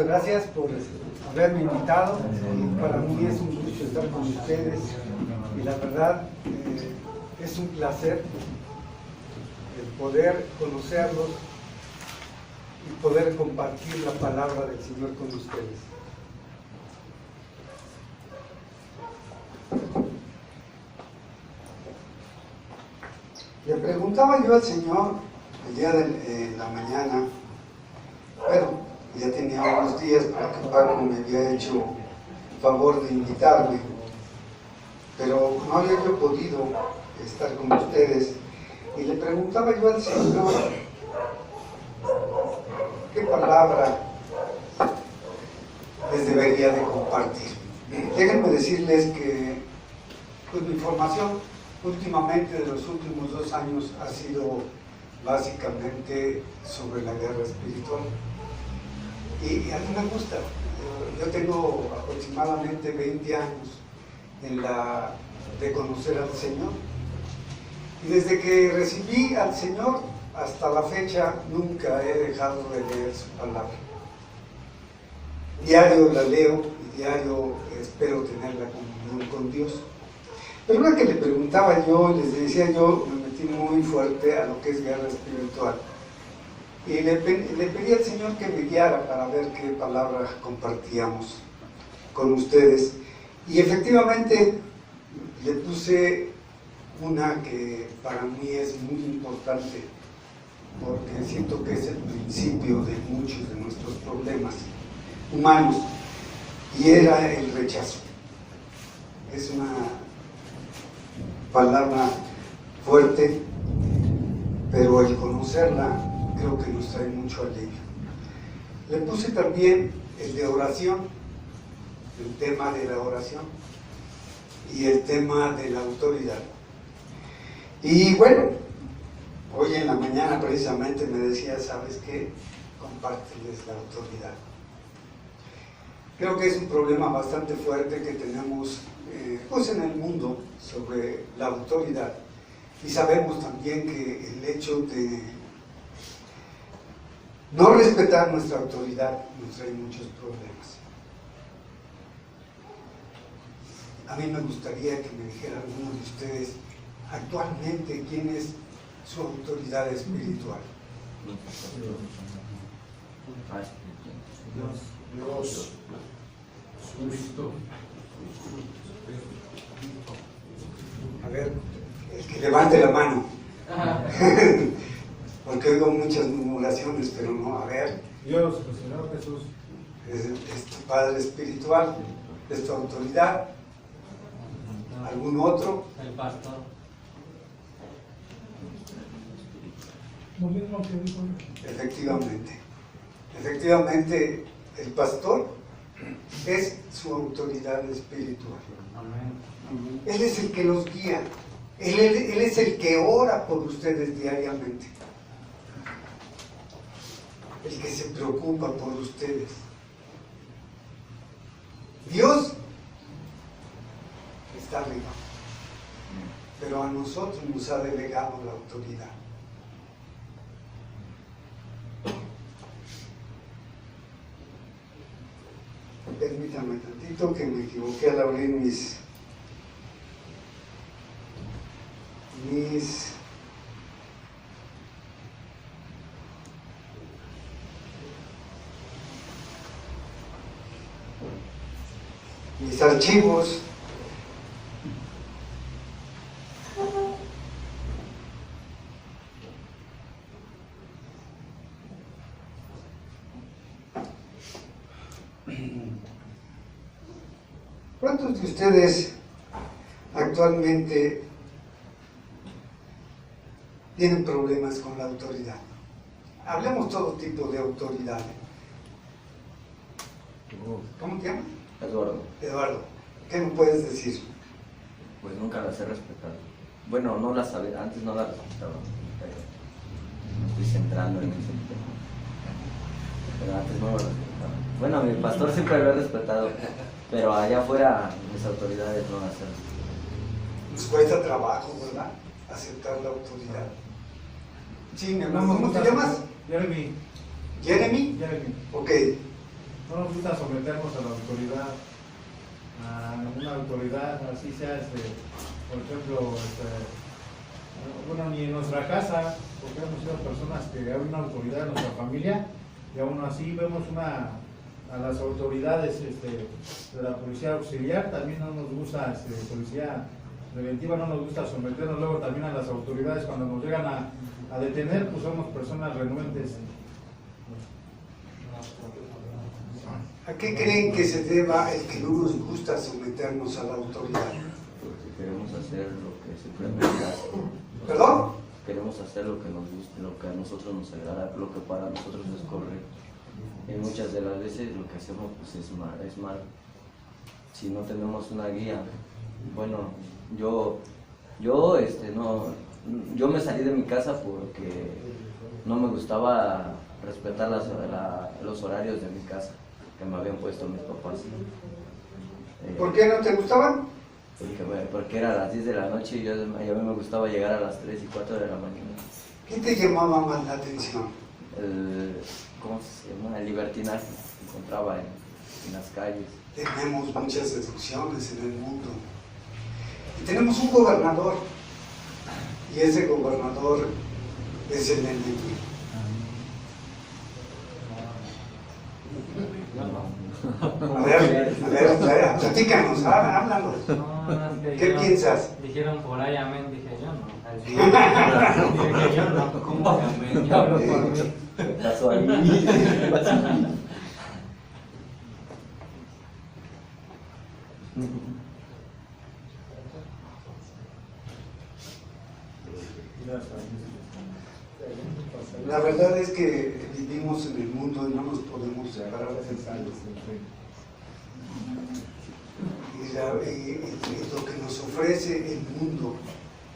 muchas gracias por haberme invitado. Para mí es un gusto estar con ustedes y la verdad es un placer el poder conocerlos y poder compartir la palabra del Señor con ustedes. Le preguntaba yo al Señor el día de la mañana, bueno, ya tenía unos días porque Paco me había hecho favor de invitarme, pero no había yo podido estar con ustedes, y le preguntaba yo al Señor qué palabra les debería de compartir. Déjenme decirles que pues, mi formación últimamente, de los últimos 2 años, ha sido básicamente sobre la guerra espiritual. Y a mí me gusta. Yo tengo aproximadamente 20 años de conocer al Señor. Y desde que recibí al Señor hasta la fecha, nunca he dejado de leer su palabra. Diario la leo y diario espero tener la comunión con Dios. Pero una que le preguntaba yo, les decía yo, me metí muy fuerte a lo que es guerra espiritual. Y le pedí al Señor que me guiara para ver qué palabra compartíamos con ustedes. Y efectivamente le puse una que para mí es muy importante, porque siento que es el principio de muchos de nuestros problemas humanos, y era el rechazo. Es una palabra fuerte, pero el conocerla creo que nos trae mucho alivio. Le puse también el de oración, el tema de la oración y el tema de la autoridad. Y bueno, hoy en la mañana precisamente me decía, ¿sabes qué? Compárteles la autoridad. Creo que es un problema bastante fuerte que tenemos pues en el mundo sobre la autoridad, y sabemos también que el hecho de no respetar nuestra autoridad nos trae muchos problemas. A mí me gustaría que me dijera alguno de ustedes actualmente quién es su autoridad espiritual. Dios. Cristo. A ver, el que levante la mano. Porque oigo muchas murmuraciones, pero no, a ver. Dios, el Señor Jesús. Es tu Padre espiritual, es tu autoridad. ¿Algún otro? El pastor. Lo mismo que dijo. Efectivamente, el pastor es su autoridad espiritual. Amén. Él es el que los guía. Él es el que ora por ustedes diariamente. El que se preocupa por ustedes. Dios está arriba, pero a nosotros nos ha delegado la autoridad. Permítame tantito que me equivoqué al abrir mis archivos. ¿Cuántos de ustedes actualmente tienen problemas con la autoridad? Hablemos todo tipo de autoridad. ¿Cómo te llamas? Eduardo. Eduardo, ¿qué me puedes decir? Pues nunca las he respetado. Bueno, no las sabía, antes no las respetaba, pero estoy centrando en ese tema. Pero antes no las respetaba. Bueno, a mi pastor siempre lo he respetado, pero allá afuera mis autoridades no las he respetado. Nos cuesta trabajo, ¿verdad? Aceptar la autoridad. Sí, mi hermano, ¿cómo te llamas? Jeremy. ¿Jeremy? Jeremy. Ok. no nos gusta someternos a la autoridad, a una autoridad, así sea, por ejemplo, bueno, ni en nuestra casa, porque hemos sido personas que hay una autoridad en nuestra familia, y aún así vemos a las autoridades de la policía auxiliar, también no nos gusta, policía preventiva, no nos gusta someternos luego también a las autoridades cuando nos llegan a detener, pues somos personas renuentes. ¿A qué creen que se deba el que no nos gusta someternos a la autoridad? Porque queremos hacer lo que simplemente hace. ¿Perdón? Queremos hacer lo que nos guste, lo que a nosotros nos agrada, lo que para nosotros es correcto. Y muchas de las veces lo que hacemos pues es mal. Si no tenemos una guía, bueno, yo me salí de mi casa porque no me gustaba respetar los horarios de mi casa que me habían puesto mis papás. ¿Por qué no te gustaban? Porque era a las 10 de la noche y a mí me gustaba llegar a las 3 y 4 de la mañana. ¿Qué te llamaba más la atención? ¿Cómo se llama? El libertinaje que encontraba en las calles. Tenemos muchas seducciones en el mundo. Y tenemos un gobernador. Y ese gobernador es el enemigo. A ver, platícanos, háblanos. ¿Qué piensas? Dijeron por ahí amén, dije yo no. Dije yo no, ¿cómo que amén? Yo hablo por mí. Pasó ahí. La verdad es que vivimos en el mundo y no nos podemos separar de y lo que nos ofrece el mundo,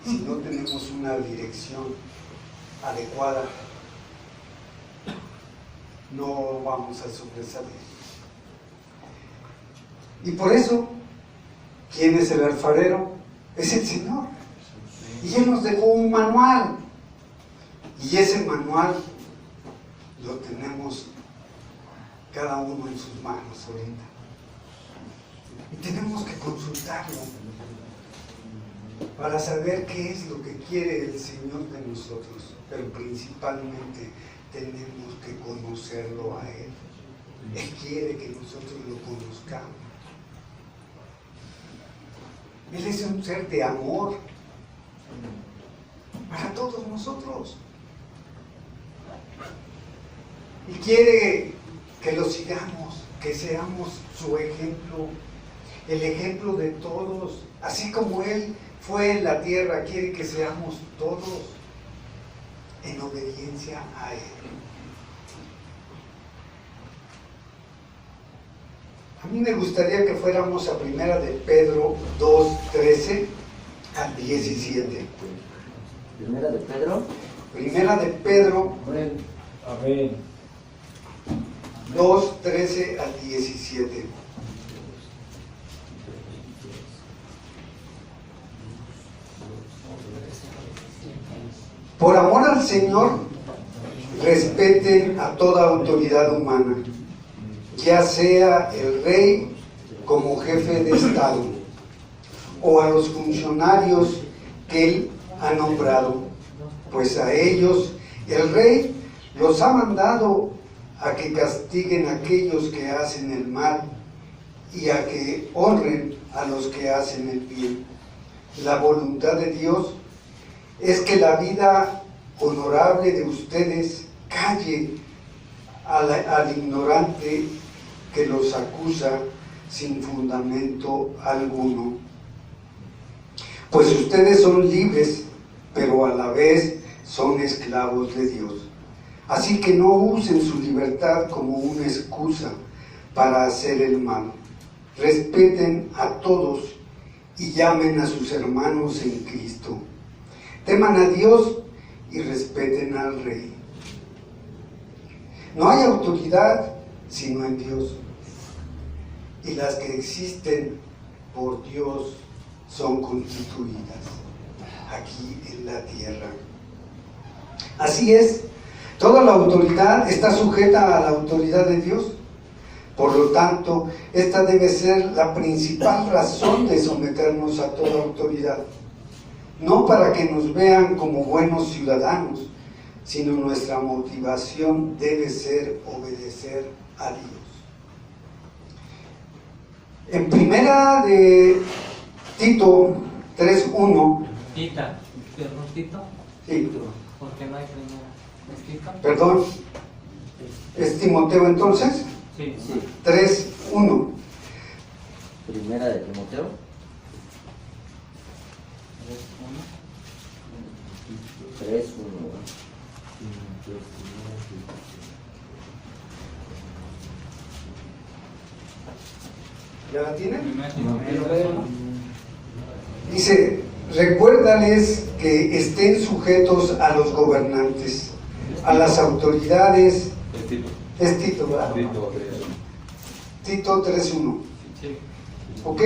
si no tenemos una dirección adecuada, no vamos a sobresalir. Y por eso, ¿quién es el alfarero? Es el Señor. Y Él nos dejó un manual. Y ese manual lo tenemos cada uno en sus manos ahorita. Y tenemos que consultarlo para saber qué es lo que quiere el Señor de nosotros. Pero principalmente tenemos que conocerlo a Él. Él quiere que nosotros lo conozcamos. Él es un ser de amor para todos nosotros. Y quiere que lo sigamos, que seamos su ejemplo, el ejemplo de todos. Así como Él fue en la tierra, quiere que seamos todos en obediencia a Él. A mí me gustaría que fuéramos a Primera de Pedro 2:13 al 17. ¿Primera de Pedro? Primera de Pedro Amén. 2:13 al 17. Por amor al Señor, respeten a toda autoridad humana, ya sea el rey como jefe de Estado, o a los funcionarios que Él ha nombrado, pues a ellos el rey los ha mandado a que castiguen a aquellos que hacen el mal y a que honren a los que hacen el bien. La voluntad de Dios es que la vida honorable de ustedes calle al ignorante que los acusa sin fundamento alguno. Pues ustedes son libres, pero a la vez son esclavos de Dios. Así que no usen su libertad como una excusa para hacer el mal. Respeten a todos y llamen a sus hermanos en Cristo. Teman a Dios y respeten al Rey. No hay autoridad sino en Dios, y las que existen por Dios son constituidas aquí en la tierra. Así es, toda la autoridad está sujeta a la autoridad de Dios, Por lo tanto, esta debe ser la principal razón de someternos a toda autoridad. No para que nos vean como buenos ciudadanos, sino nuestra motivación debe ser obedecer a Dios. En primera de Tito 3:1. Tita, ¿perdón, Tito? Sí. ¿Por qué no hay primera? ¿Es Tito? Perdón. ¿Es Timoteo entonces? Sí. 3:1. Primera de Timoteo. 3:1. ¿Ya la tienen? Primera Timoteo. Dice, recuérdales que estén sujetos a los gobernantes, a las autoridades. Es Tito, ¿verdad? Tito 3:1. Sí. ¿Ok?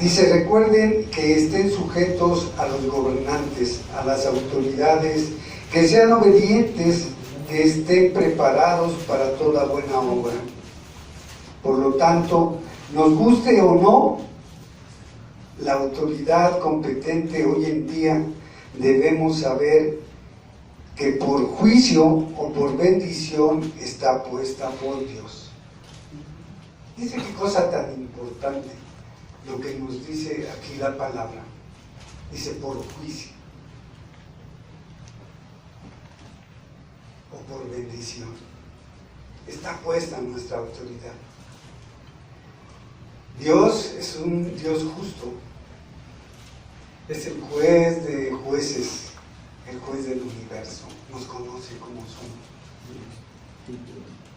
Dice, recuerden que estén sujetos a los gobernantes, a las autoridades, que sean obedientes, que estén preparados para toda buena obra. Por lo tanto, nos guste o no, la autoridad competente hoy en día debemos saber que por juicio o por bendición está puesta por Dios. Dice qué cosa tan importante lo que nos dice aquí la palabra. Dice por juicio o por bendición. Está puesta nuestra autoridad. Dios es un Dios justo. Es el juez de jueces, el juez del universo. Nos conoce como somos.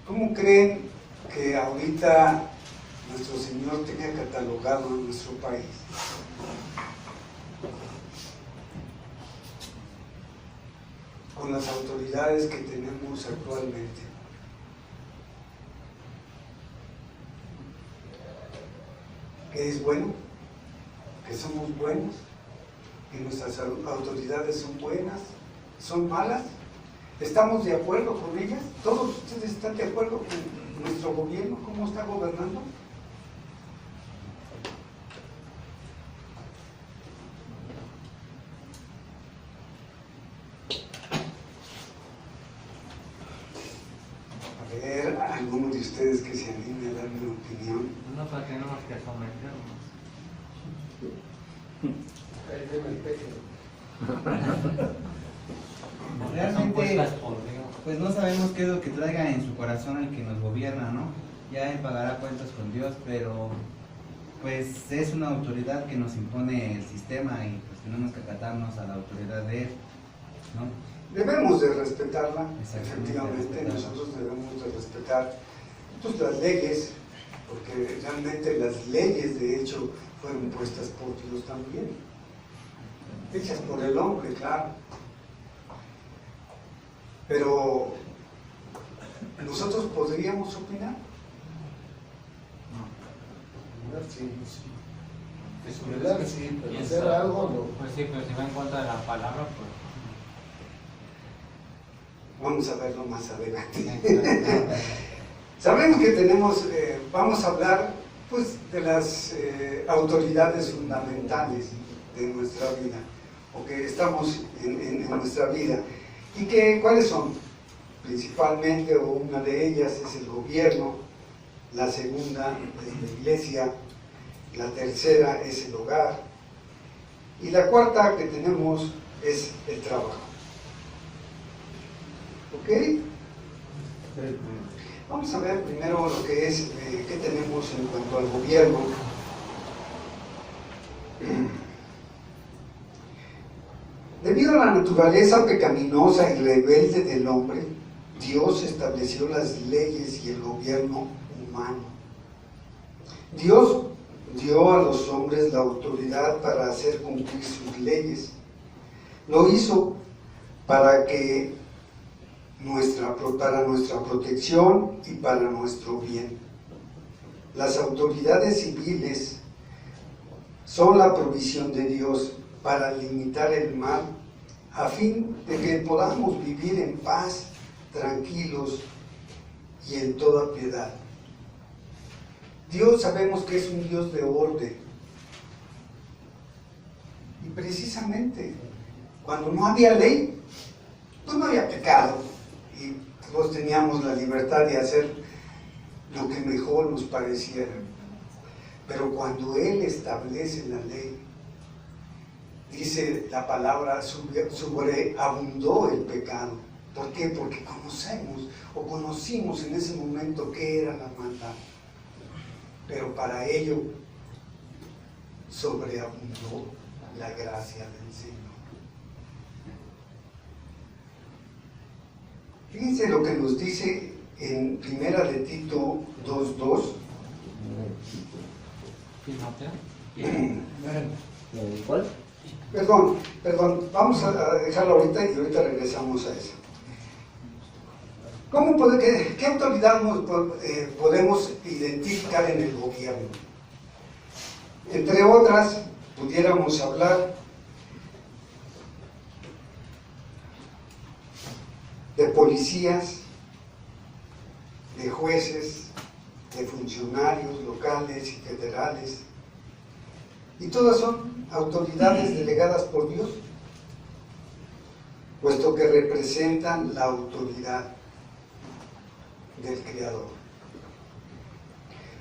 ¿Cómo creen que ahorita nuestro Señor tenga catalogado a nuestro país? Con las autoridades que tenemos actualmente. ¿Que es bueno? ¿Que somos buenos? ¿Que nuestras autoridades son buenas? ¿Son malas? ¿Estamos de acuerdo con ellas? ¿Todos ustedes están de acuerdo con nuestro gobierno? ¿Cómo está gobernando? A ver, alguno de ustedes que se anime a dar mi opinión. Nosotros tenemos que someternos. Son Realmente, puestas por Dios. pues no sabemos qué es lo que traiga en su corazón el que nos gobierna, ¿no? Ya él pagará cuentas con Dios, pero pues es una autoridad que nos impone el sistema y pues tenemos que acatarnos a la autoridad de él, ¿no? Debemos de respetarla, Exactamente, efectivamente, respetarla. nosotros debemos de respetar pues, las leyes, porque realmente las leyes de hecho fueron puestas por Dios también, hechas por el hombre, claro. Pero nosotros podríamos opinar. Sí. Escuchar, sí, pero hacer algo no. Pues sí, pero si va en contra de la palabra, pues. Vamos a verlo más adelante. Sabemos que tenemos, vamos a hablar pues de las autoridades fundamentales de nuestra vida, o que estamos en nuestra vida. ¿Y cuáles son? Principalmente, o una de ellas es el gobierno, la segunda es la iglesia, la tercera es el hogar, y la cuarta que tenemos es el trabajo. ¿Ok? Vamos a ver primero lo que es, qué tenemos en cuanto al gobierno. Debido a la naturaleza pecaminosa y rebelde del hombre, Dios estableció las leyes y el gobierno humano. Dios dio a los hombres la autoridad para hacer cumplir sus leyes. Lo hizo para nuestra protección y para nuestro bien. Las autoridades civiles son la provisión de Dios para limitar el mal, a fin de que podamos vivir en paz, tranquilos y en toda piedad. Dios sabemos que es un Dios de orden. Y precisamente, cuando no había ley, pues no había pecado. Y todos teníamos la libertad de hacer lo que mejor nos pareciera. Pero cuando Él establece la ley, dice la palabra, sobreabundó el pecado. ¿Por qué? Porque conocimos en ese momento qué era la maldad. Pero para ello sobreabundó la gracia del Señor. Fíjense lo que nos dice en Primera de Tito 2:2. ¿Cuál? Perdón, vamos a dejarlo ahorita y ahorita regresamos a eso. ¿Qué autoridad podemos identificar en el gobierno? Entre otras, pudiéramos hablar de policías, de jueces, de funcionarios locales y federales, y todas son autoridades delegadas por Dios, puesto que representan la autoridad del Creador.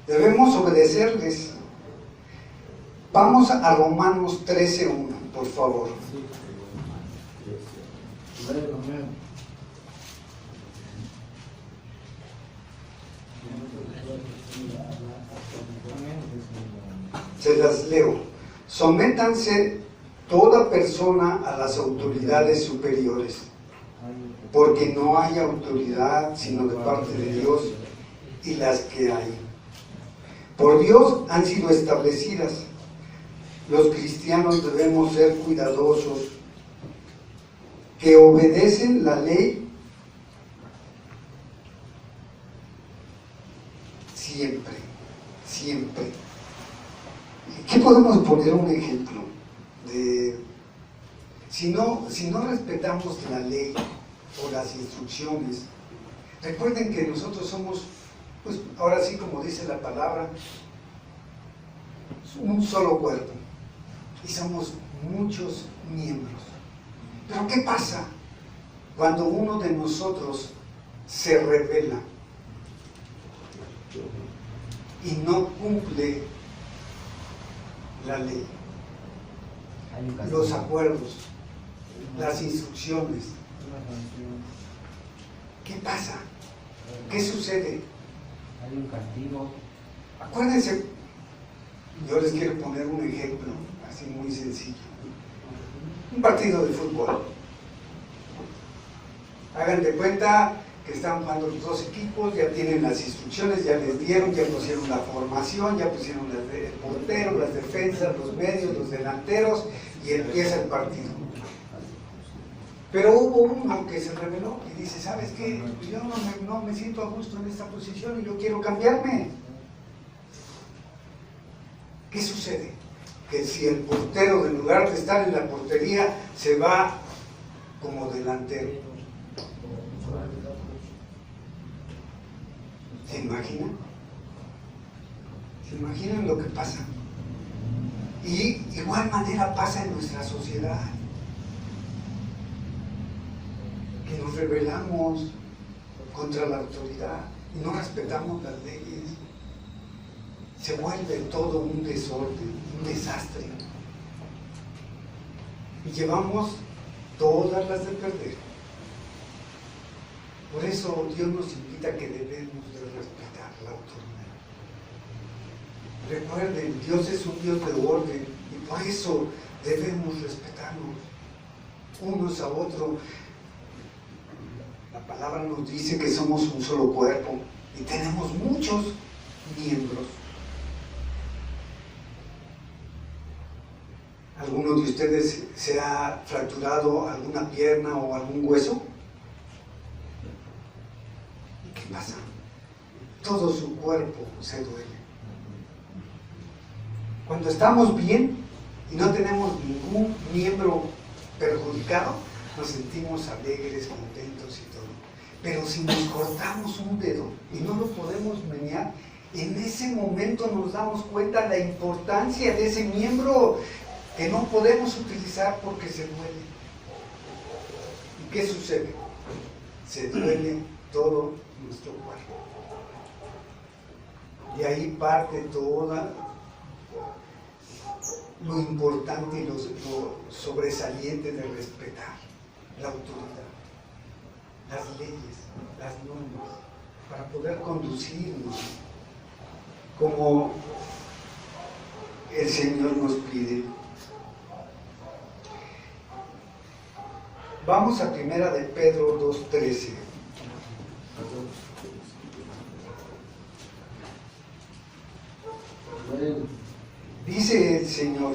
Debemos obedecerles. Vamos a Romanos 13:1, por favor. Se las leo. Sométanse toda persona a las autoridades superiores, porque no hay autoridad sino de parte de Dios, y las que hay, por Dios han sido establecidas. Los cristianos debemos ser cuidadosos, que obedecen la ley siempre. ¿Qué podemos poner un ejemplo de si no respetamos la ley o las instrucciones? Recuerden que nosotros somos, pues ahora sí, como dice la palabra, un solo cuerpo y somos muchos miembros. Pero ¿qué pasa cuando uno de nosotros se rebela y no cumple la ley, los acuerdos, las instrucciones? ¿Qué pasa? ¿Qué sucede? Hay un castigo. Acuérdense, yo les quiero poner un ejemplo así muy sencillo. Un partido de fútbol. Hagan de cuenta que están jugando los dos equipos, ya tienen las instrucciones, ya les dieron, ya pusieron la formación, ya pusieron el portero, las defensas, los medios, los delanteros, y empieza el partido. Pero hubo uno que se rebeló y dice, ¿sabes qué? Yo no me siento a gusto en esta posición y yo quiero cambiarme. ¿Qué sucede? Que si el portero, en lugar de estar en la portería, se va como delantero. ¿Se imaginan? ¿Se imaginan lo que pasa? Y igual manera pasa en nuestra sociedad. Que nos rebelamos contra la autoridad y no respetamos las leyes. Se vuelve todo un desorden, un desastre. Y llevamos todas las de perder. Por eso Dios nos invita a que debemos de respetar la autoridad. Recuerden, Dios es un Dios de orden y por eso debemos respetarnos unos a otros. La palabra nos dice que somos un solo cuerpo y tenemos muchos miembros. ¿Alguno de ustedes se ha fracturado alguna pierna o algún hueso? ¿Y qué pasa? Todo su cuerpo se duele. Cuando estamos bien y no tenemos ningún miembro perjudicado, nos sentimos alegres, contentos y todo. Pero si nos cortamos un dedo y no lo podemos menear, En ese momento nos damos cuenta de la importancia de ese miembro que no podemos utilizar porque se duele. ¿Y qué sucede? Se duele todo nuestro cuerpo. Y ahí parte toda lo importante y lo sobresaliente de respetar la autoridad, las leyes, las normas, para poder conducirnos como el Señor nos pide. Vamos a 1 de Pedro 2:13. Dice el Señor: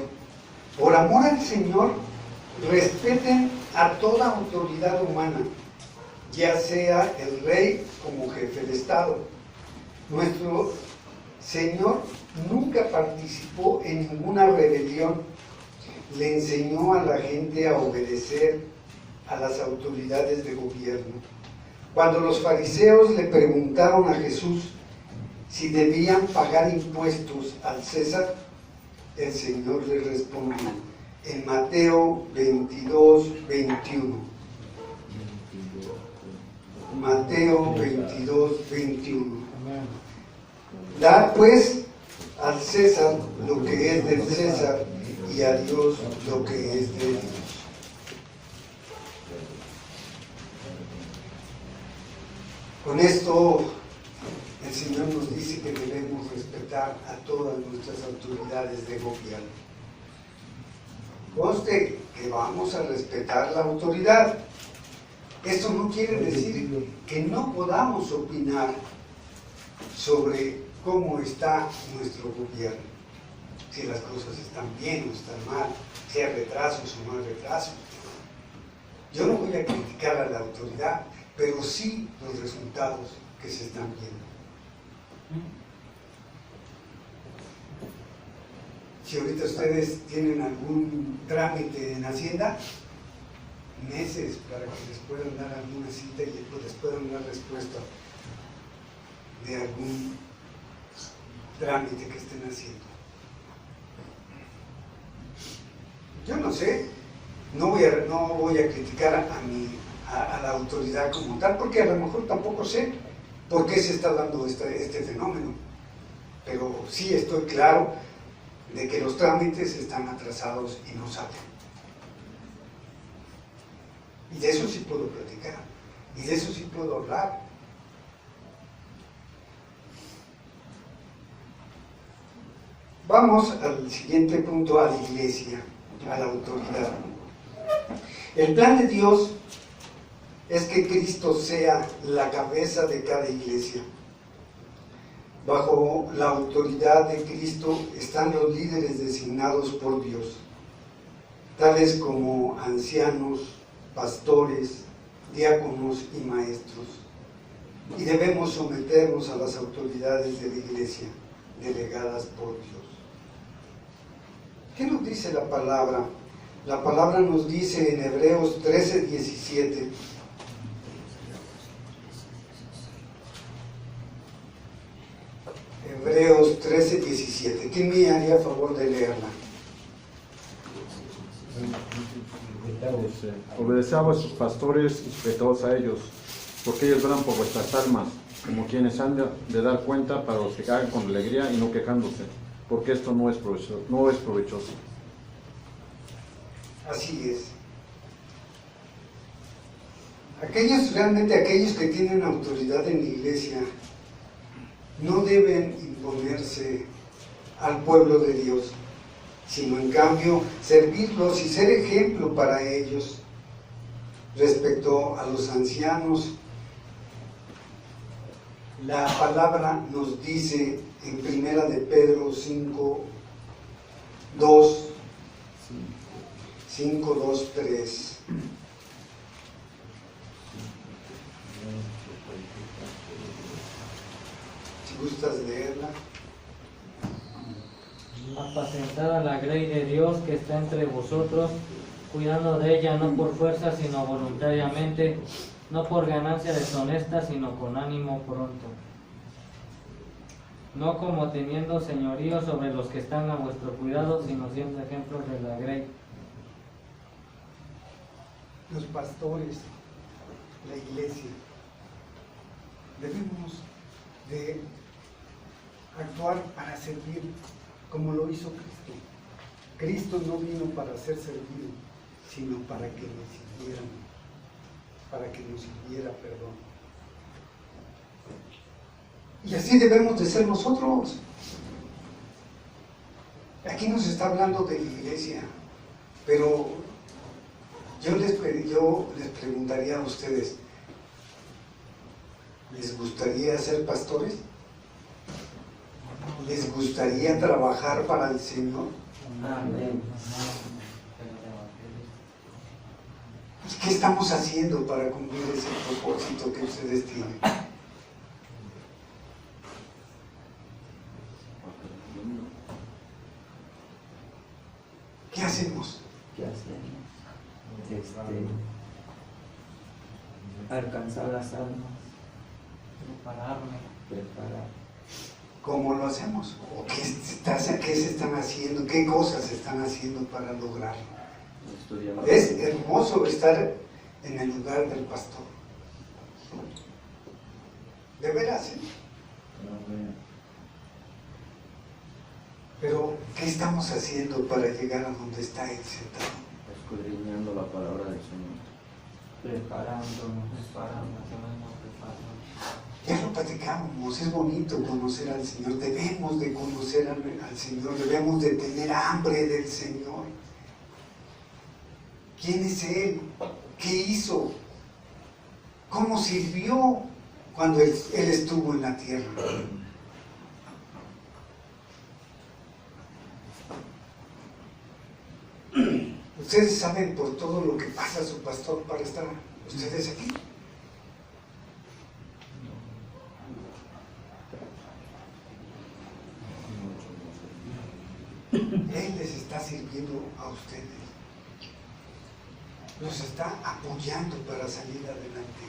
por amor al Señor, respeten a toda autoridad humana, ya sea el rey como jefe de Estado. Nuestro Señor nunca participó en ninguna rebelión. Le enseñó a la gente a obedecer a las autoridades de gobierno. Cuando los fariseos le preguntaron a Jesús si debían pagar impuestos al César, el Señor les respondió en Mateo 22:21. Mateo 22:21. Da pues al César lo que es del César y a Dios lo que es de Dios. Con esto el Señor nos dice que debemos respetar a todas nuestras autoridades de gobierno. Conste que vamos a respetar la autoridad. Esto no quiere decir que no podamos opinar sobre cómo está nuestro gobierno, si las cosas están bien o están mal, si hay retrasos o no hay retrasos. Yo no voy a criticar a la autoridad, pero sí los resultados que se están viendo. Si ahorita ustedes tienen algún trámite en Hacienda, meses para que les puedan dar alguna cita y les puedan dar respuesta de algún trámite que estén haciendo. Yo no sé, no voy a criticar a la autoridad como tal, porque a lo mejor tampoco sé por qué se está dando este fenómeno, pero sí estoy claro de que los trámites están atrasados y no salen. Y de eso sí puedo platicar, y de eso sí puedo hablar. Vamos al siguiente punto, a la iglesia, a la autoridad. El plan de Dios es que Cristo sea la cabeza de cada iglesia. Bajo la autoridad de Cristo están los líderes designados por Dios, tales como ancianos, pastores, diáconos y maestros. Y debemos someternos a las autoridades de la iglesia, delegadas por Dios. ¿Qué nos dice la palabra? La palabra nos dice en Hebreos 13:17. Hebreos 13:17. ¿Quién me haría favor de leerla? Obedeced a vuestros pastores y respetaos a ellos, porque ellos velan por vuestras almas, como quienes han de dar cuenta para los que hagan con alegría y no quejándose, porque esto no es provechoso. Así es. Aquellos que tienen autoridad en la iglesia no deben imponerse al pueblo de Dios, sino en cambio servirlos y ser ejemplo para ellos. Respecto a los ancianos, la palabra nos dice en 1 de Pedro 5:2-3. Si gustas leerla. Apacentad a la grey de Dios que está entre vosotros, cuidando de ella no por fuerza sino voluntariamente, no por ganancia deshonesta sino con ánimo pronto. no como teniendo señorío sobre los que están a vuestro cuidado, sino siendo ejemplos de la grey. Los pastores, la iglesia, debemos de actuar para servir como lo hizo Cristo. Cristo no vino para ser servido, sino para que nos sirviera, perdón. Y así debemos de ser nosotros. Aquí nos está hablando de la iglesia, pero yo les preguntaría a ustedes, ¿les gustaría ser pastores? ¿Les gustaría trabajar para el Señor? Amén. ¿Qué estamos haciendo para cumplir ese propósito que ustedes tienen? ¿Qué hacemos? ¿Qué hacemos? Alcanzar las almas, preparar. ¿Cómo lo hacemos? ¿O qué se están haciendo? ¿Qué cosas se están haciendo para lograrlo? Es hermoso estar en el lugar del pastor. De veras, ¿eh? Pero, ¿qué estamos haciendo para llegar a donde está Él sentado? Escudriñando la palabra del Señor. Preparándonos. Ya lo platicábamos, es bonito conocer al Señor, debemos de conocer al Señor, debemos de tener hambre del Señor. ¿Quién es Él? ¿Qué hizo? ¿Cómo sirvió cuando Él estuvo en la tierra? Ustedes saben por todo lo que pasa su pastor para estar ustedes aquí. Él les está sirviendo a ustedes. Los está apoyando para salir adelante.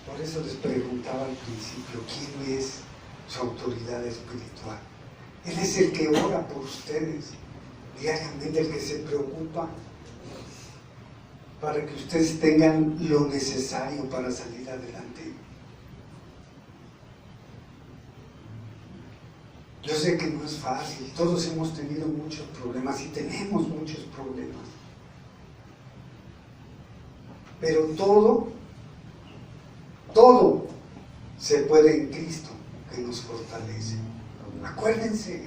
Por eso les preguntaba al principio, ¿quién es su autoridad espiritual? Él es el que ora por ustedes diariamente, el que se preocupa para que ustedes tengan lo necesario para salir adelante. Yo sé que no es fácil, todos hemos tenido muchos problemas y tenemos muchos problemas, pero todo se puede en Cristo que nos fortalece. Acuérdense,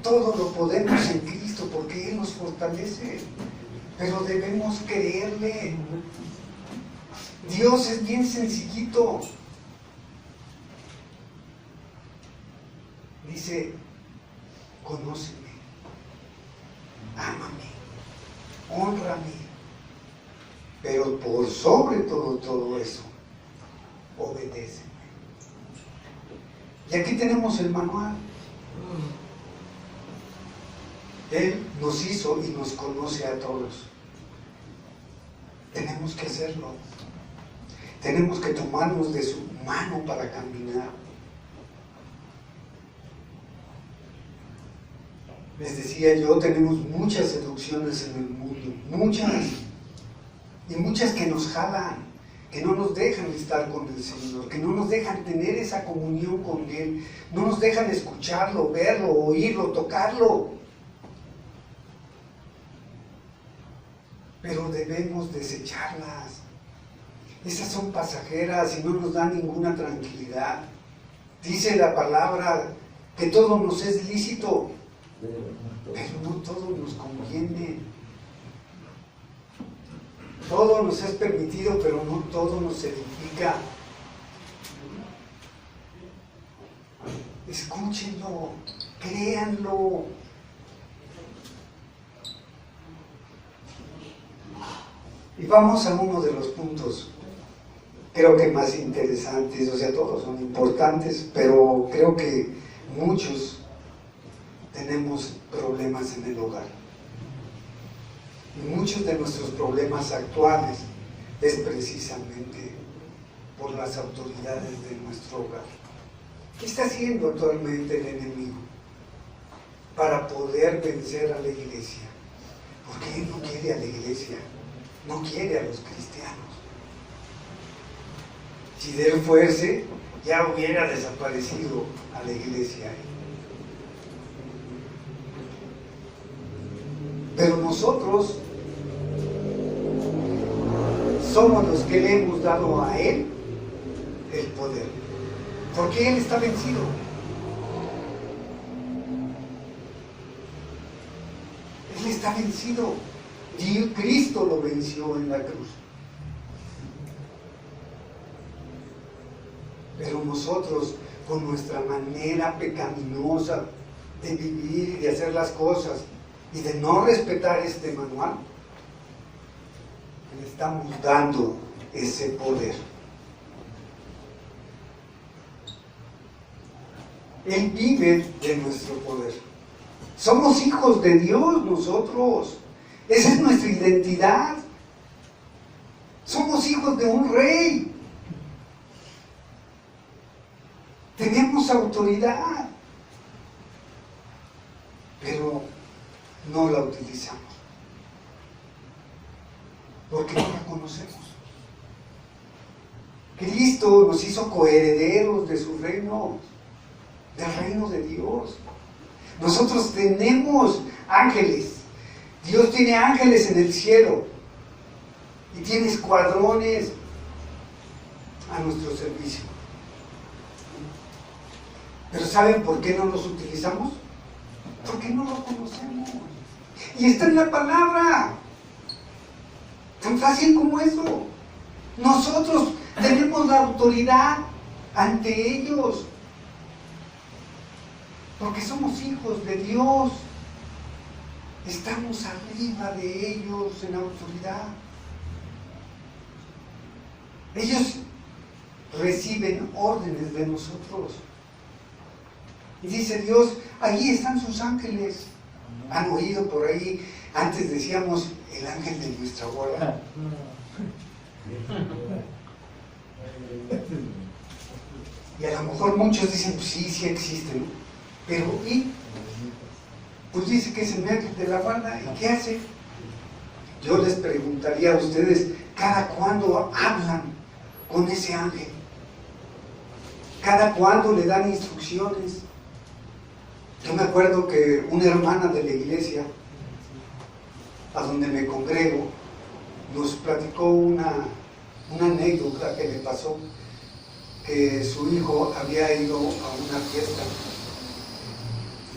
todo lo podemos en Cristo porque Él nos fortalece, pero debemos creerle. Dios es bien sencillito. Dice, conóceme, ámame, hónrame, pero por sobre todo eso, obedéceme. Y aquí tenemos el manual. Él nos hizo y nos conoce a todos. Tenemos que hacerlo. Tenemos que tomarnos de su mano para caminar. Les decía yo, tenemos muchas seducciones en el mundo, muchas, y muchas que nos jalan, que no nos dejan estar con el Señor, que no nos dejan tener esa comunión con Él, no nos dejan escucharlo, verlo, oírlo, tocarlo. Pero debemos desecharlas. Esas son pasajeras y no nos dan ninguna tranquilidad. Dice la palabra que todo nos es lícito, pero no todo nos conviene. Todo nos es permitido, pero no todo nos edifica. Escúchenlo, créanlo. Y vamos a uno de los puntos, creo que más interesantes, o sea, todos son importantes, pero creo que muchos tenemos problemas en el hogar. Y muchos de nuestros problemas actuales es precisamente por las autoridades de nuestro hogar. ¿Qué está haciendo actualmente el enemigo para poder vencer a la iglesia? Porque él no quiere a la iglesia, no quiere a los cristianos. Si de él fuese, ya hubiera desaparecido a la iglesia. Pero nosotros somos los que le hemos dado a él el poder, porque él está vencido. Él está vencido. Cristo lo venció en la cruz. Pero nosotros, con nuestra manera pecaminosa de vivir y de hacer las cosas y de no respetar este manual, le estamos dando ese poder. Él vive de nuestro poder. Somos hijos de Dios nosotros. Esa es nuestra identidad. Somos hijos de un rey. Tenemos autoridad, pero no la utilizamos, porque no la conocemos. Cristo nos hizo coherederos de su reino, del reino de Dios. Nosotros tenemos ángeles. Dios tiene ángeles en el cielo y tiene escuadrones a nuestro servicio. Pero ¿saben por qué no los utilizamos? Porque no los conocemos. Y está en la palabra. Tan fácil como eso. Nosotros tenemos la autoridad ante ellos. Porque somos hijos de Dios. Estamos arriba de ellos en autoridad. Ellos reciben órdenes de nosotros. Y dice Dios, allí están sus ángeles. ¿Han oído por ahí? Antes decíamos, el ángel de nuestra guarda. Y a lo mejor muchos dicen, pues sí existe, ¿no? Pero, ¿y? Pues dice que es el ángel de la guarda, ¿y qué hace? Yo les preguntaría a ustedes, ¿cada cuándo hablan con ese ángel? ¿Cada cuándo le dan instrucciones? Yo me acuerdo que una hermana de la iglesia, a donde me congrego, nos platicó una anécdota que le pasó, que su hijo había ido a una fiesta,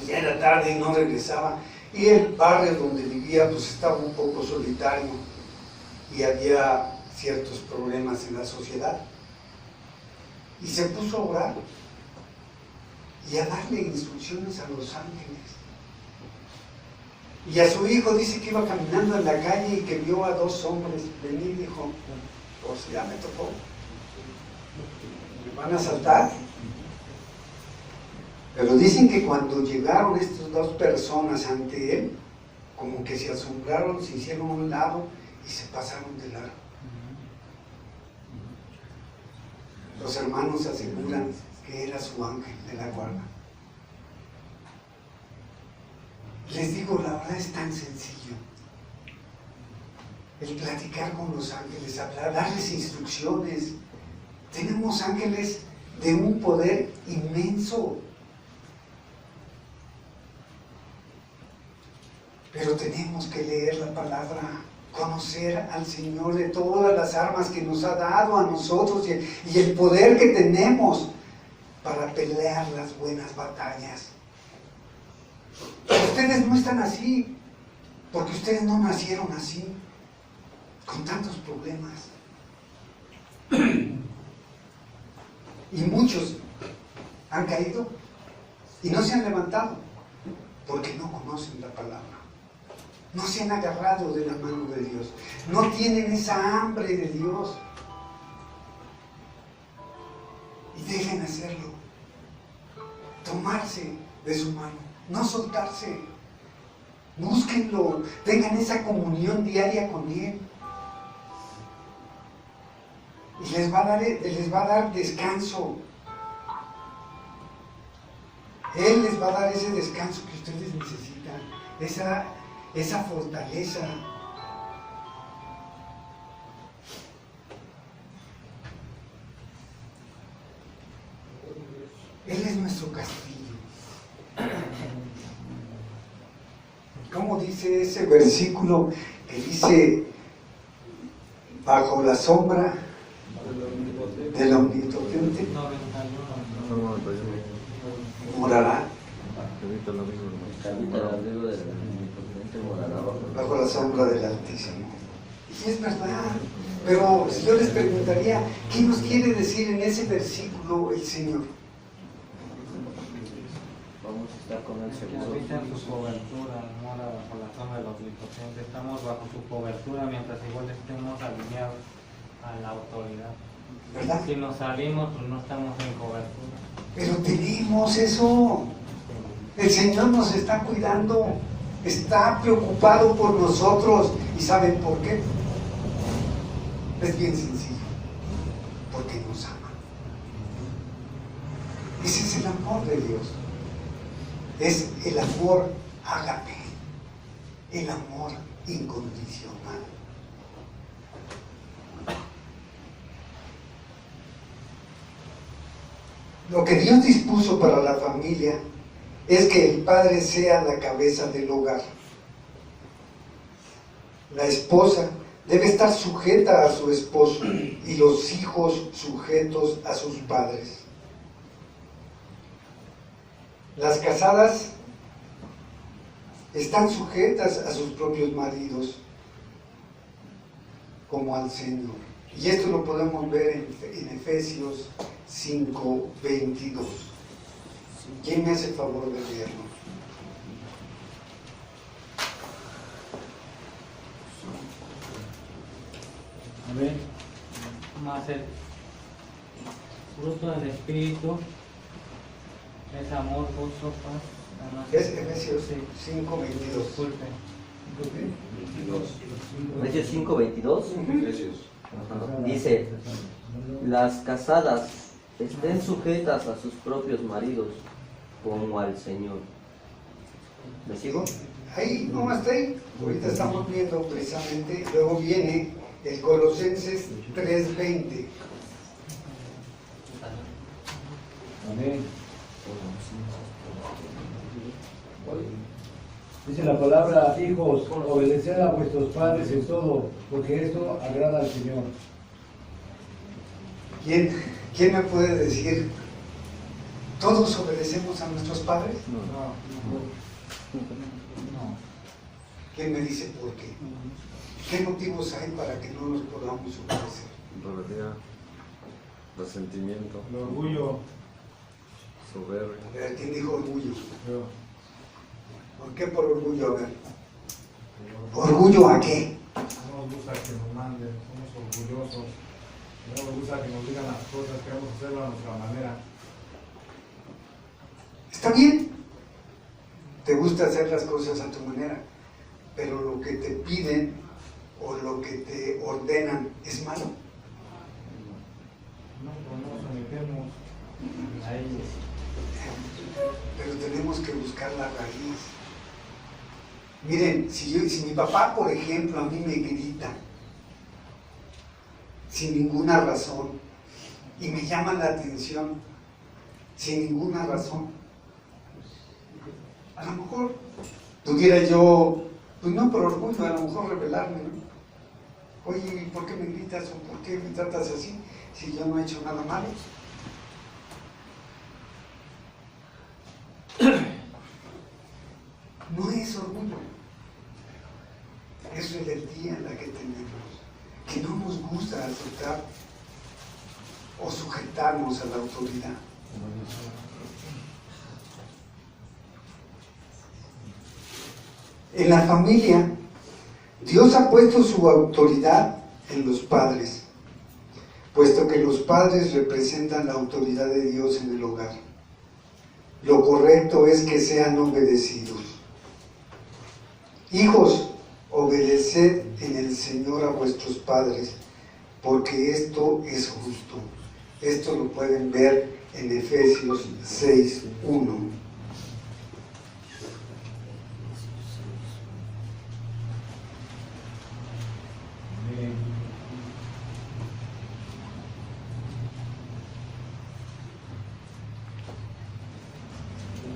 y ya era tarde y no regresaba, y el barrio donde vivía pues estaba un poco solitario, y había ciertos problemas en la sociedad, y se puso a orar, y a darle instrucciones a los ángeles. Y a su hijo dice que iba caminando en la calle y que vio a dos hombres venir y dijo, pues ya me tocó, me van a asaltar. Pero dicen que cuando llegaron estas dos personas ante él, como que se asombraron, se hicieron a un lado y se pasaron de largo. Los hermanos aseguran que era su ángel de la guarda. Les digo, la verdad es tan sencillo. El platicar con los ángeles, hablar, darles instrucciones. Tenemos ángeles de un poder inmenso. Pero tenemos que leer la palabra, conocer al Señor de todas las armas que nos ha dado a nosotros y el poder que tenemos para pelear las buenas batallas. Ustedes no están así, porque ustedes no nacieron así, con tantos problemas. Y muchos han caído y no se han levantado, porque no conocen la palabra. No se han agarrado de la mano de Dios. No tienen esa hambre de Dios. Y dejen hacerlo. Tomarse de su mano. No soltarse. Búsquenlo. Tengan esa comunión diaria con Él. Y les va a dar descanso. Él les va a dar ese descanso que ustedes necesitan, esa fortaleza. Él es nuestro castillo. ¿Cómo dice ese versículo que dice, bajo la sombra del Omnipotente morará? Bajo la sombra del Altísimo. Y es verdad. Pero si yo les preguntaría, ¿qué nos quiere decir en ese versículo el Señor? Vamos a estar con el Habita Señor. en su cobertura, mora bajo la sombra del Omnipotente. Estamos bajo su cobertura mientras igual estemos alineados a la autoridad. ¿Verdad? Si nos salimos, pues no estamos en cobertura. Pero tenemos eso. El Señor nos está cuidando. Está preocupado por nosotros. ¿Y saben por qué? Es bien sencillo. Porque nos ama. Ese es el amor de Dios. Es el amor ágape. El amor incondicional. Lo que Dios dispuso para la familia es que el padre sea la cabeza del hogar. La esposa debe estar sujeta a su esposo y los hijos sujetos a sus padres. Las casadas están sujetas a sus propios maridos como al Señor. Y esto lo podemos ver en Efesios 5:22. ¿Quién me hace el favor de leerlo? Amén. Más el fruto del Espíritu es amor, gozo, paz. Es Efesios 5:22. Disculpe. Efesios 5:22 dice: las casadas estén sujetas a sus propios maridos como al Señor. ¿Me sigo? Ahí, no está ahí. Ahorita estamos viendo precisamente. Luego viene el Colosenses 3:20. Amén. Dice la palabra: hijos, obedeced a vuestros padres en todo, porque esto agrada al Señor. ¿Quién me puede decir? ¿Todos obedecemos a nuestros padres? No. ¿Quién me dice por qué? ¿Qué motivos hay para que no nos podamos obedecer? Rebeldía, resentimiento, El orgullo. soberbia. A ver, ¿quién dijo orgullo? Yo. ¿Por qué por orgullo? A ver. ¿Orgullo a qué? No nos gusta que nos manden, somos orgullosos. No nos gusta que nos digan las cosas, queremos hacerlo a nuestra manera. Está bien. Te gusta hacer las cosas a tu manera, pero lo que te piden o lo que te ordenan es malo. No, pues no sometemos a ellos. Pero tenemos que buscar la raíz. Miren, si mi papá, por ejemplo, a mí me grita sin ninguna razón y me llama la atención sin ninguna razón, a lo mejor pudiera yo, pues no por orgullo, a lo mejor rebelarme, ¿no? Oye, ¿por qué me gritas o por qué me tratas así si yo no he hecho nada malo? No es orgullo, es rebeldía la que tenemos, que no nos gusta aceptar o sujetarnos a la autoridad. En la familia, Dios ha puesto su autoridad en los padres, puesto que los padres representan la autoridad de Dios en el hogar. Lo correcto es que sean obedecidos. Hijos, obedeced en el Señor a vuestros padres, porque esto es justo. Esto lo pueden ver en Efesios 6:1.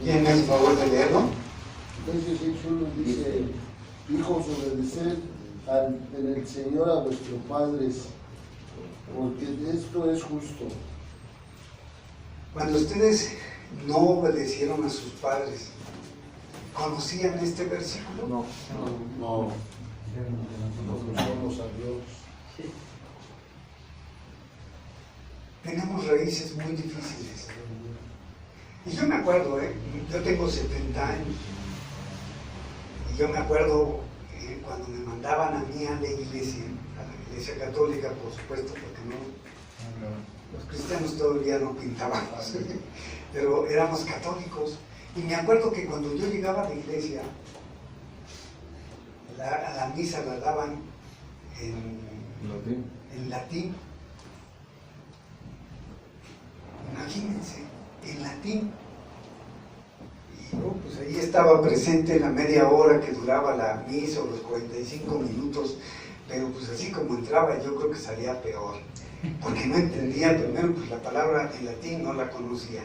¿Quién me hace favor de leerlo? Efesios 6:1 dice: hijos, obedeced en el Señor a vuestros padres, porque esto es justo. Cuando ustedes no obedecieron a sus padres, ¿conocían este versículo? No. No, nosotros somos a Dios. Tenemos raíces muy difíciles. Y yo me acuerdo, yo tengo 70 años, y yo me acuerdo cuando me mandaban a mí a la iglesia católica, por supuesto, porque los cristianos todavía no pintábamos, pero éramos católicos. Y me acuerdo que cuando yo llegaba a la iglesia, a la misa la daban en latín. Imagínense, en latín. Y yo, pues ahí estaba presente la media hora que duraba la misa o los 45 minutos, pero pues así como entraba yo creo que salía peor, porque no entendía primero, pues la palabra en latín no la conocía.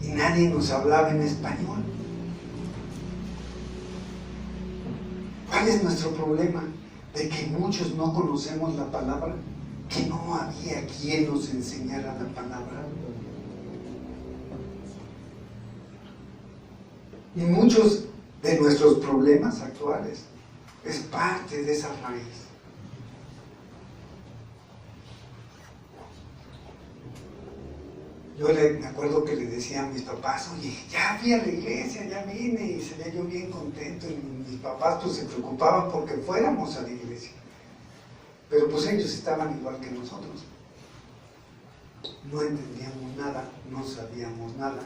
Y nadie nos hablaba en español. ¿Cuál es nuestro problema? De que muchos no conocemos la palabra, que no había quien nos enseñara la palabra. Y muchos de nuestros problemas actuales es parte de esa raíz. Yo me acuerdo que le decía a mis papás: oye, ya fui a la iglesia, ya vine, y se veía yo bien contento, y mis papás pues se preocupaban porque fuéramos a la iglesia, pero pues ellos estaban igual que nosotros, no entendíamos nada, no sabíamos nada,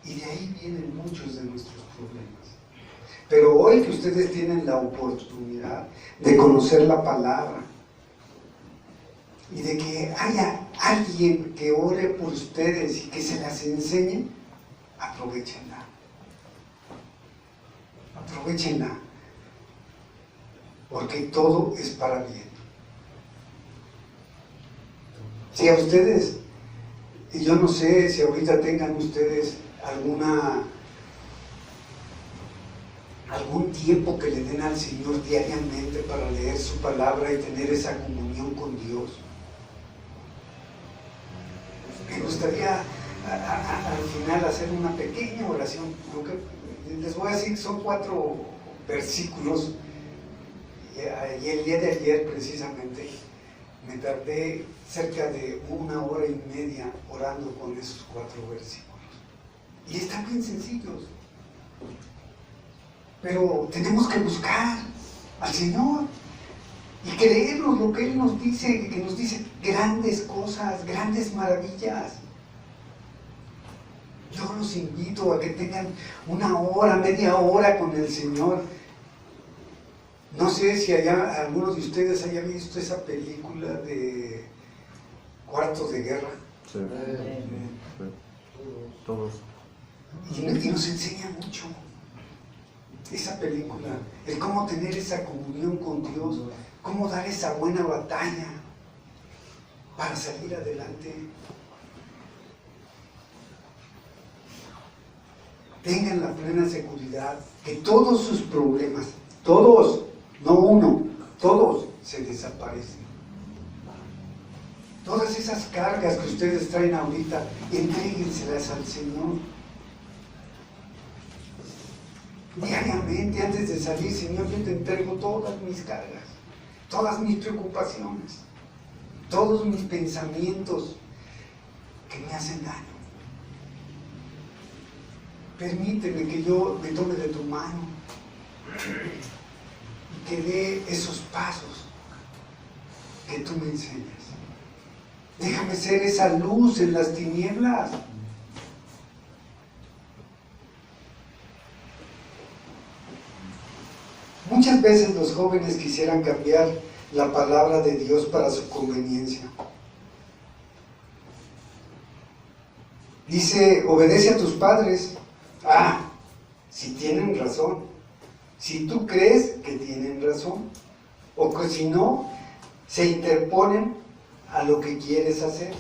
y de ahí vienen muchos de nuestros problemas. Pero hoy que ustedes tienen la oportunidad de conocer la palabra, y de que haya alguien que ore por ustedes y que se las enseñe, aprovechenla. Aprovechenla. Porque todo es para bien. Si a ustedes, y yo no sé si ahorita tengan ustedes algún tiempo que le den al Señor diariamente para leer su palabra y tener esa comunión con Dios. Me gustaría al final hacer una pequeña oración, aunque les voy a decir que son 4 versículos, y el día de ayer precisamente me tardé cerca de 1 hora y media orando con esos 4 versículos, y están bien sencillos, pero tenemos que buscar al Señor y creernos lo que Él nos dice, que nos dice grandes cosas, grandes maravillas. Yo los invito a que tengan 1 hora, media hora con el Señor. No sé si algunos de ustedes hayan visto esa película de Cuarto de Guerra. Sí. Todos. Y nos enseña mucho esa película, el cómo tener esa comunión con Dios, cómo dar esa buena batalla para salir adelante. Tengan la plena seguridad que todos sus problemas, todos, no uno, todos se desaparecen. Todas esas cargas que ustedes traen ahorita, entréguenselas al Señor. Diariamente, antes de salir: Señor, yo te entrego todas mis cargas, todas mis preocupaciones, todos mis pensamientos que me hacen daño. Permíteme que yo me tome de tu mano y que dé esos pasos que tú me enseñas. Déjame ser esa luz en las tinieblas. Muchas veces los jóvenes quisieran cambiar la palabra de Dios para su conveniencia. Dice, obedece a tus padres. Si tienen razón. Si tú crees que tienen razón. O que si no, se interponen a lo que quieres hacer.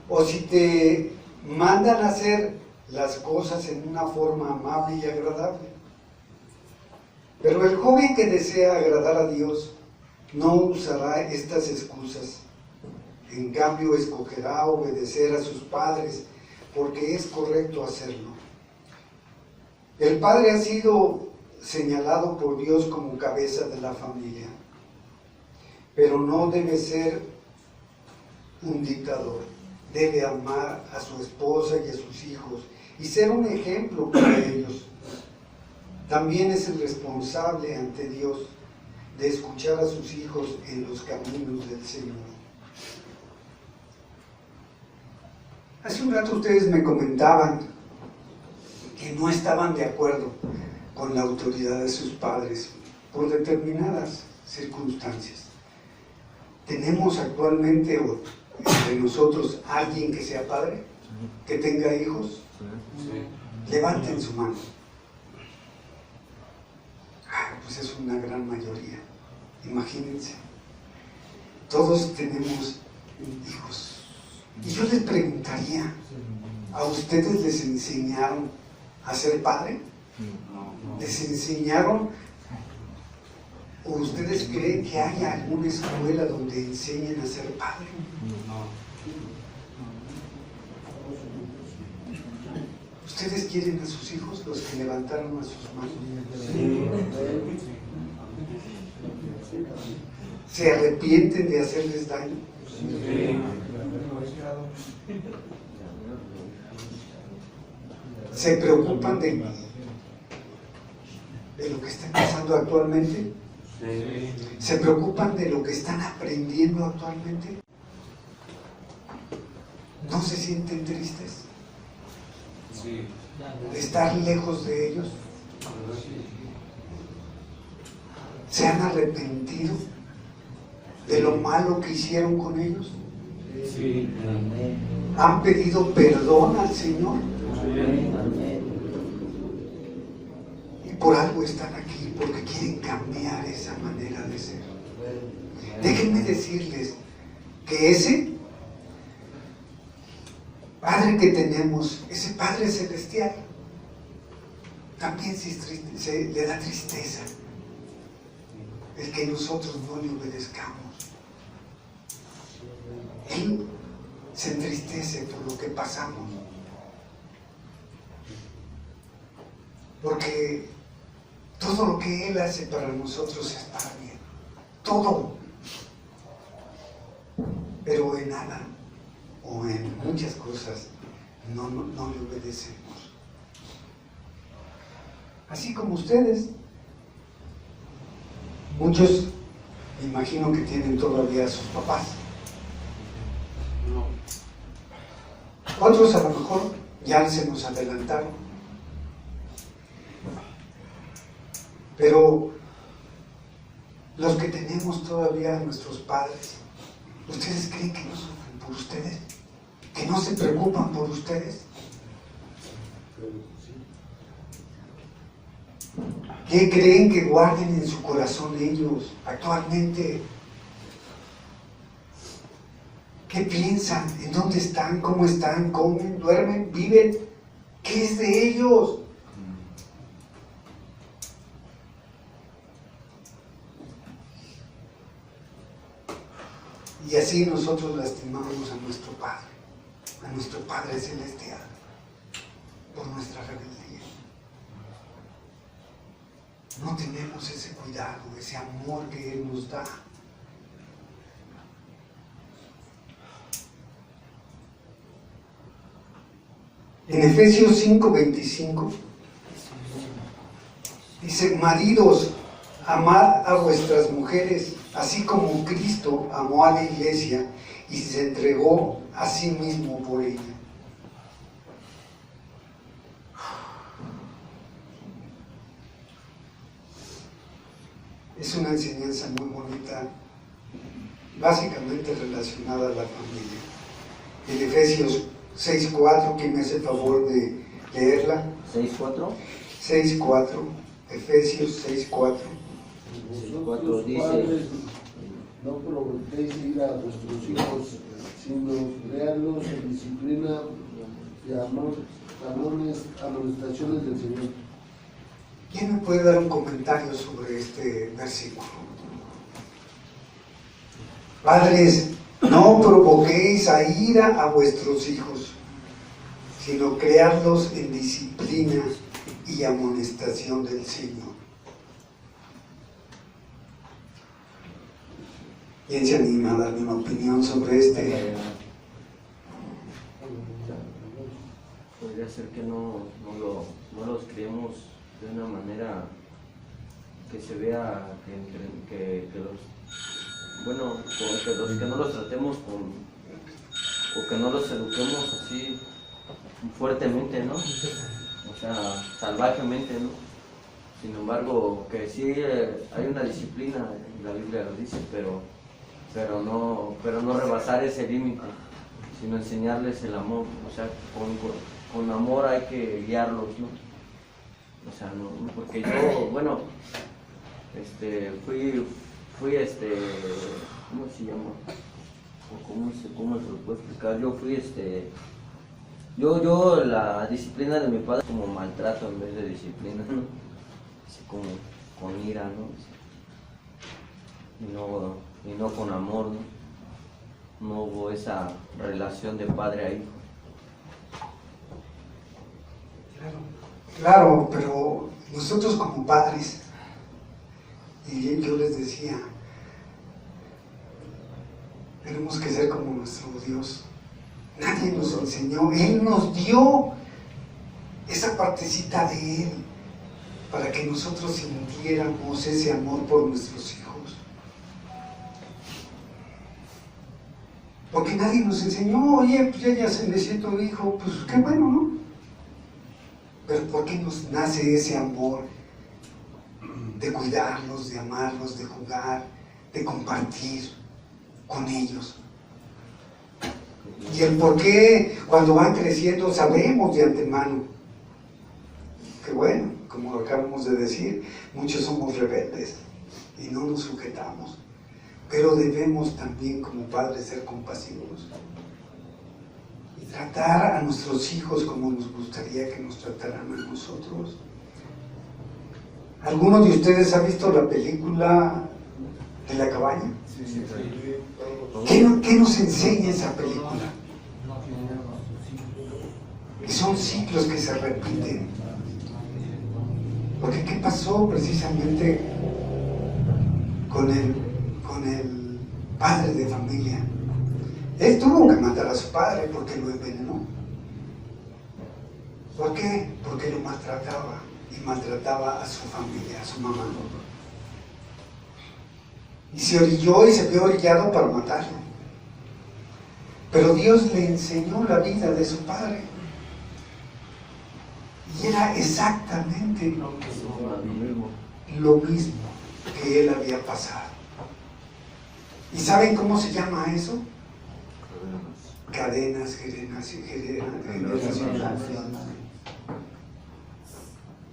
O si te mandan a hacer las cosas en una forma amable y agradable. Pero el joven que desea agradar a Dios no usará estas excusas. En cambio, escogerá obedecer a sus padres porque es correcto hacerlo. El padre ha sido señalado por Dios como cabeza de la familia, pero no debe ser un dictador. Debe amar a su esposa y a sus hijos y ser un ejemplo para ellos. También es el responsable ante Dios de escuchar a sus hijos en los caminos del Señor. Hace un rato ustedes me comentaban que no estaban de acuerdo con la autoridad de sus padres por determinadas circunstancias. ¿Tenemos actualmente entre nosotros alguien que sea padre? ¿Que tenga hijos? Levanten su mano. Pues es una gran mayoría. Imagínense. Todos tenemos hijos. Y yo les preguntaría, ¿a ustedes les enseñaron a ser padre? ¿Les enseñaron? ¿O ustedes creen que haya alguna escuela donde enseñen a ser padre? ¿Ustedes quieren a sus hijos, los que levantaron a sus manos? ¿Se arrepienten de hacerles daño? ¿Se preocupan de lo que está pasando actualmente? ¿Se preocupan de lo que están aprendiendo actualmente? ¿No se sienten tristes de estar lejos de ellos? ¿Se han arrepentido de lo malo que hicieron con ellos? ¿Han pedido perdón al Señor? Y por algo están aquí, porque quieren cambiar esa manera de ser. Déjenme decirles que ese Padre que tenemos, ese Padre celestial, también le da tristeza el que nosotros no le obedezcamos. Él se entristece por lo que pasamos, porque todo lo que Él hace para nosotros es para bien, todo, pero en nada o en muchas cosas no le obedecemos. Así como ustedes, muchos me imagino que tienen todavía a sus papás. Otros a lo mejor ya se nos adelantaron. Pero los que tenemos todavía a nuestros padres, ¿ustedes creen que no sufren por ustedes? ¿Que no se preocupan por ustedes? ¿Qué creen que guarden en su corazón ellos actualmente? ¿Qué piensan? ¿En dónde están? ¿Cómo están? ¿Comen? ¿Duermen? ¿Viven? ¿Qué es de ellos? Y así nosotros lastimamos a nuestro Padre Celestial, por nuestra rebeldía. No tenemos ese cuidado, ese amor que Él nos da. En Efesios 5:25 dice: maridos, amad a vuestras mujeres, así como Cristo amó a la iglesia y se entregó a sí mismo por ella. es una enseñanza muy bonita, básicamente relacionada a la familia. En Efesios 6:4, ¿quién me hace el favor de leerla? 6:4. 6:4, Efesios 6:4. Vosotros, dice, padres, no provoquéis ira a vuestros hijos, sino creadlos en disciplina y amonestaciones del Señor. ¿Quién me puede dar un comentario sobre este versículo? Padres, no provoquéis a ira a vuestros hijos, sino creadlos en disciplina y amonestación del Señor. ¿Quién se anima a darme una opinión sobre este? Podría ser que no los criemos de una manera que se vea que no los tratemos o que no los eduquemos así fuertemente, ¿no? O sea, salvajemente, ¿no? Sin embargo, que sí hay una disciplina, la Biblia lo dice, pero no rebasar ese límite, sino enseñarles el amor. O sea, con amor hay que guiarlos, ¿no? O sea, no, porque yo, bueno, fui ¿cómo se llama? ¿Cómo se lo puedo explicar? Yo fui, yo la disciplina de mi padre como maltrato en vez de disciplina, ¿no? Así como con ira, ¿no? Y no con amor, ¿no? No hubo esa relación de padre a hijo. Claro, pero nosotros como padres, y yo les decía, tenemos que ser como nuestro Dios. Nadie nos enseñó, Él nos dio esa partecita de Él para que nosotros sintiéramos ese amor por nuestros hijos. Porque nadie nos enseñó, oye, pues ya se necesita un hijo, pues qué bueno, ¿no? Pero ¿por qué nos nace ese amor de cuidarlos, de amarlos, de jugar, de compartir con ellos? Y el por qué cuando van creciendo sabemos de antemano que bueno, como acabamos de decir, muchos somos rebeldes y no nos sujetamos, pero debemos también como padres ser compasivos y tratar a nuestros hijos como nos gustaría que nos trataran a nosotros. ¿Alguno de ustedes ha visto la película de la cabaña? Sí. ¿Qué nos enseña esa película? Que son ciclos que se repiten. Porque ¿qué pasó precisamente con el padre de familia? Él tuvo que matar a su padre porque lo envenenó. ¿Por qué? Porque lo maltrataba y maltrataba a su familia, a su mamá. Y se orilló y se vio orillado para matarlo. Pero Dios le enseñó la vida de su padre. Y era exactamente lo mismo que él había pasado. ¿Y saben cómo se llama eso? Cadenas generacionales.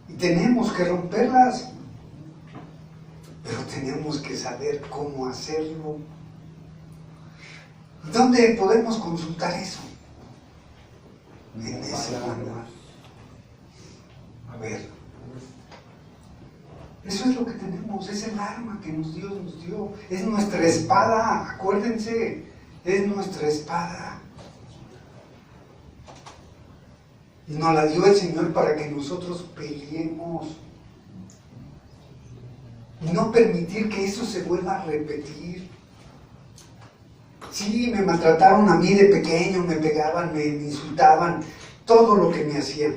Y tenemos que romperlas, pero tenemos que saber cómo hacerlo. ¿Dónde podemos consultar eso? En ese manual. A ver, eso es lo que tenemos, es el arma que Dios nos dio, es nuestra espada, acuérdense, es nuestra espada. Y nos la dio el Señor para que nosotros peleemos. Y no permitir que eso se vuelva a repetir. Sí, me maltrataron a mí de pequeño, me pegaban, me insultaban, todo lo que me hacían.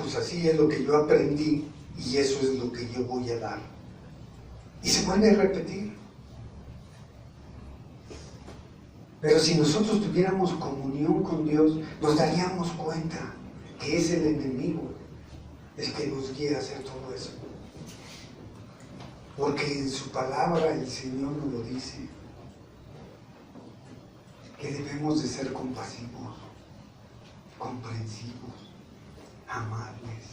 Pues así es lo que yo aprendí y eso es lo que yo voy a dar. Y se vuelve a repetir. Pero si nosotros tuviéramos comunión con Dios, nos daríamos cuenta que es el enemigo el que nos guía a hacer todo eso. porque en su palabra el Señor nos lo dice, que debemos de ser compasivos, comprensivos, amables,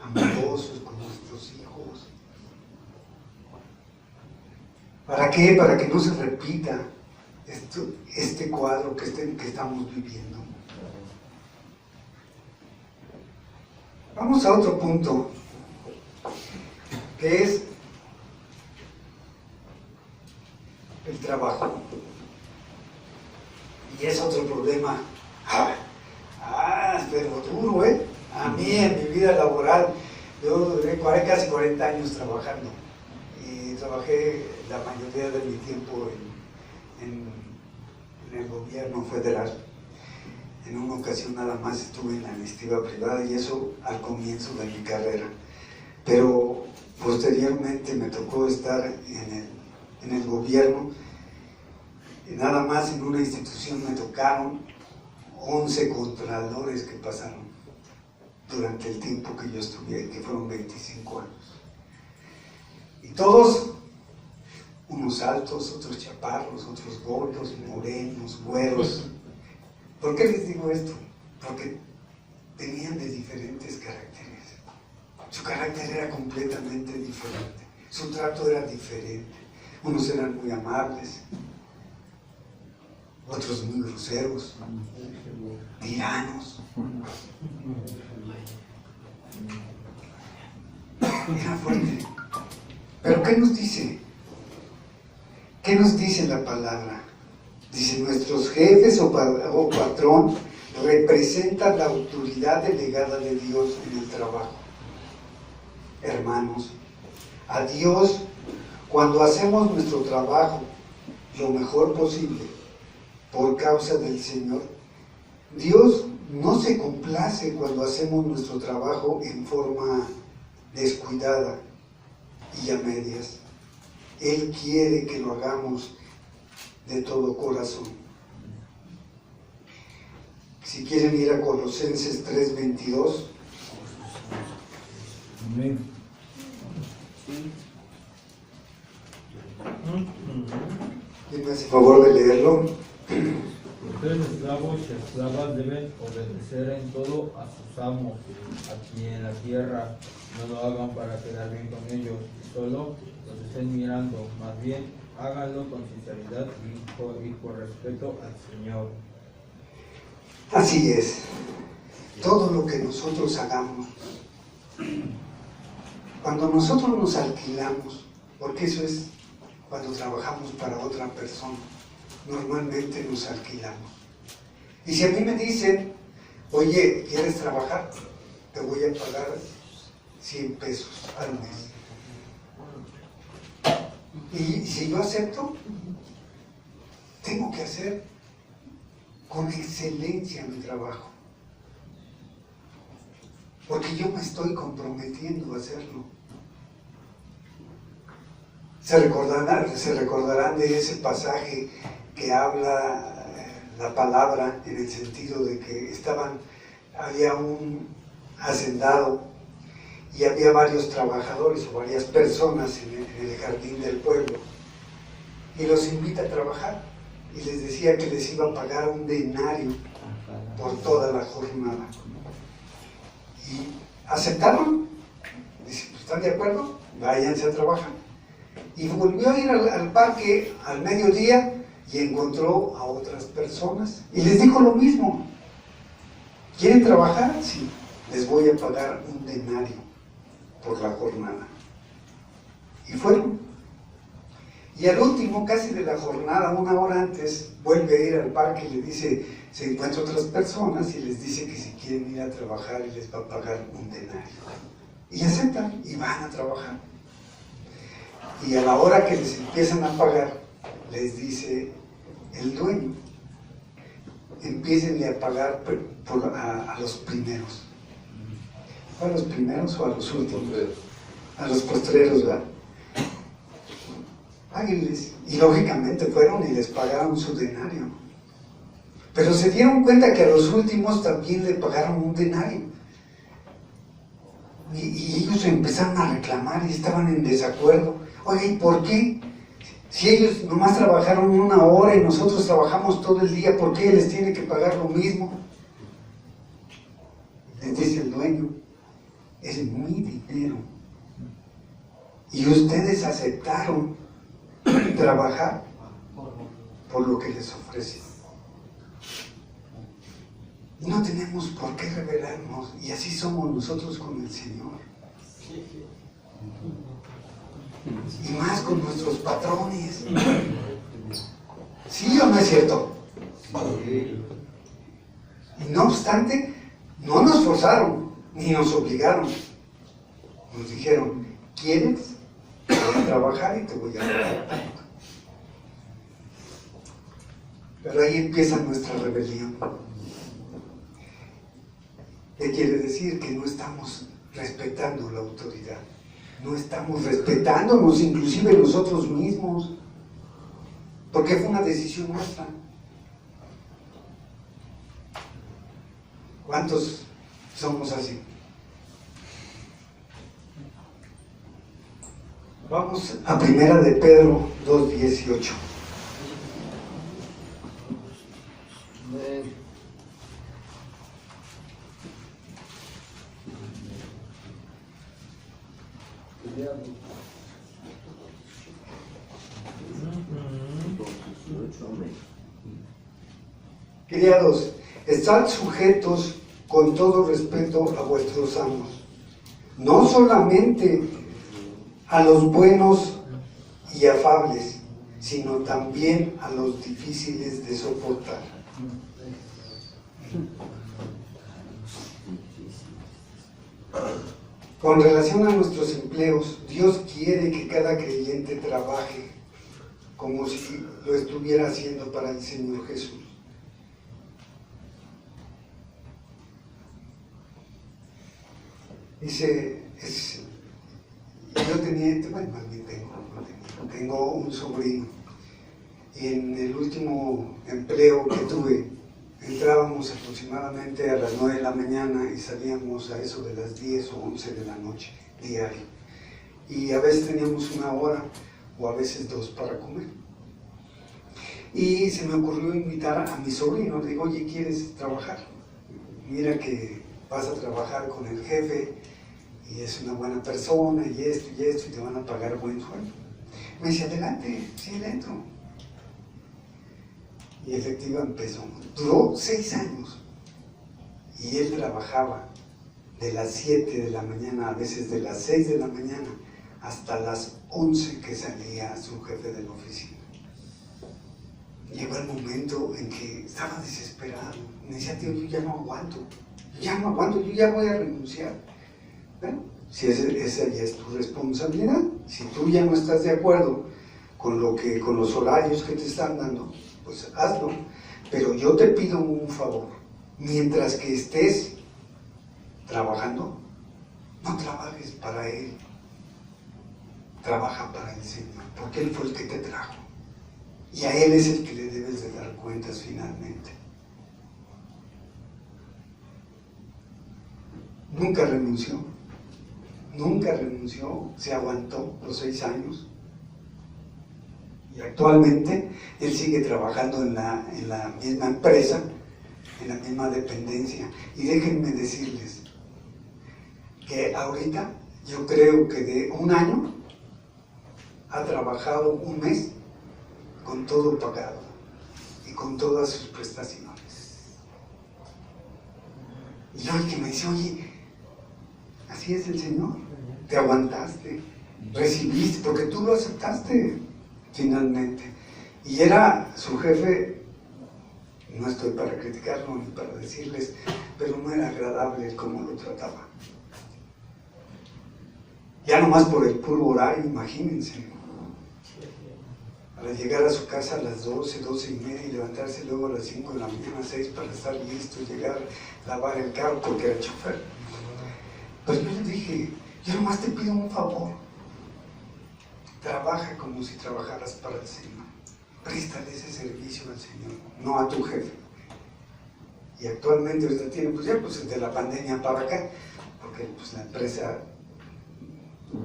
amorosos con nuestros hijos. ¿Para qué? Para que no se repita este cuadro que estamos viviendo. Vamos a otro punto, que es el trabajo. Y es otro problema, pero duro, A mí en mi vida laboral, yo duré casi 40 años trabajando y trabajé la mayoría de mi tiempo en el gobierno federal. En una ocasión nada más estuve en la iniciativa privada y eso al comienzo de mi carrera. Pero posteriormente me tocó estar en el gobierno. Y nada más en una institución me tocaron 11 contralores que pasaron durante el tiempo que yo estuve, que fueron 25 años. Y todos, unos altos, otros chaparros, otros gordos, morenos, güeros. ¿Por qué les digo esto? Porque tenían de diferentes caracteres. Su carácter era completamente diferente. Su trato era diferente. Unos eran muy amables, otros muy groseros, tiranos. Era fuerte. Pero ¿qué nos dice? ¿Qué nos dice la palabra? Dice, nuestros jefes o patrón representan la autoridad delegada de Dios en el trabajo. Hermanos, a Dios, cuando hacemos nuestro trabajo lo mejor posible por causa del Señor, Dios no se complace cuando hacemos nuestro trabajo en forma descuidada y a medias. Él quiere que lo hagamos de todo corazón. Si quieren ir a Colosenses 3:22. Amén. ¿Quién me hace favor de leerlo? Ustedes, esclavos y esclavas, deben obedecer en todo a sus amos, aquí en la tierra. No lo hagan para quedar bien con ellos, solo los estén mirando. Más bien, háganlo con sinceridad y por respeto al Señor. Así es. Todo lo que nosotros hagamos, cuando nosotros nos alquilamos, porque eso es cuando trabajamos para otra persona, normalmente nos alquilamos. Y si a mí me dicen, oye, ¿quieres trabajar? Te voy a pagar 100 pesos al mes. Y si yo acepto, tengo que hacer con excelencia mi trabajo. Porque yo me estoy comprometiendo a hacerlo. Se recordarán de ese pasaje que habla la palabra en el sentido de que había un hacendado y había varios trabajadores o varias personas en el jardín del pueblo y los invita a trabajar y les decía que les iba a pagar un denario por toda la jornada. Y aceptaron, dice, ¿están de acuerdo? Váyanse a trabajar. Y volvió a ir al parque al mediodía y encontró a otras personas y les dijo lo mismo. ¿Quieren trabajar? Sí, les voy a pagar un denario por la jornada. Y fueron. Y al último, casi de la jornada, una hora antes, vuelve a ir al parque y le dice, se encuentra otras personas y les dice que si quieren ir a trabajar y les va a pagar un denario. Y aceptan y van a trabajar. Y a la hora que les empiezan a pagar, les dice el dueño, empiecen a pagar a los primeros. ¿A los primeros o a los últimos? A los postreros, ¿verdad? Páguenles. Y lógicamente fueron y les pagaron su denario. Pero se dieron cuenta que a los últimos también le pagaron un denario. Y ellos empezaron a reclamar y estaban en desacuerdo. Oye, ¿y por qué? Si ellos nomás trabajaron 1 hora y nosotros trabajamos todo el día, ¿por qué les tiene que pagar lo mismo? Les dice el dueño, es mi dinero. Y ustedes aceptaron trabajar por lo que les ofrece. No tenemos por qué rebelarnos, y así somos nosotros con el Señor. Y más con nuestros patrones. ¿Sí o no es cierto? Y no obstante, no nos forzaron, ni nos obligaron. Nos dijeron, ¿quieres? Voy a trabajar y te voy a pagar tanto. Pero ahí empieza nuestra rebelión. ¿Qué quiere decir? Que no estamos respetando la autoridad. No estamos respetándonos, inclusive nosotros mismos. Porque fue una decisión nuestra. ¿Cuántos somos así? Vamos a 1 de Pedro 2:18. Criados, estad sujetos con todo respeto a vuestros amos, no solamente a los buenos y afables, sino también a los difíciles de soportar. Con relación a nuestros empleos, Dios quiere que cada creyente trabaje como si lo estuviera haciendo para el Señor Jesús. Dice, yo tengo un sobrino, y en el último empleo que tuve, entrábamos aproximadamente a las 9 de la mañana y salíamos a eso de las 10 o 11 de la noche, diario. Y a veces teníamos 1 hora o a veces 2 para comer. Y se me ocurrió invitar a mi sobrino. Le digo, oye, ¿quieres trabajar? Mira que vas a trabajar con el jefe y es una buena persona y esto, y te van a pagar buen sueldo. Me dice, adelante, sí, le entro. Y efectivamente empezó. Duró 6 años y él trabajaba de las 7 de la mañana, a veces de las 6 de la mañana hasta las 11 que salía su jefe de la oficina. Llegó el momento en que estaba desesperado. Me decía, tío, yo ya no aguanto, yo ya voy a renunciar. Bueno, si esa ya es tu responsabilidad, si tú ya no estás de acuerdo con los horarios que te están dando, pues hazlo. Pero yo te pido un favor, mientras que estés trabajando, no trabajes para Él, trabaja para el Señor, porque Él fue el que te trajo. Y a Él es el que le debes de dar cuentas finalmente. Nunca renunció, se aguantó los 6 años. Y actualmente él sigue trabajando en la misma empresa, en la misma dependencia. Y déjenme decirles que ahorita yo creo que de 1 año ha trabajado 1 mes con todo pagado y con todas sus prestaciones. Y yo el que me dice, oye, así es el Señor, te aguantaste, recibiste, porque tú lo aceptaste finalmente. Y era su jefe, no estoy para criticarlo ni para decirles, pero no era agradable cómo lo trataba. Ya nomás por el puro horario, imagínense. Para llegar a su casa a las 12, 12 y media y levantarse luego a las 5 de la mañana, 6 para estar listo, llegar, lavar el carro porque era el chofer. Pues yo le dije, yo nomás te pido un favor, trabaja como si trabajaras para el Señor, préstale ese servicio al Señor, no a tu jefe. Y actualmente ahorita tiene, pues de la pandemia para acá, porque pues, la empresa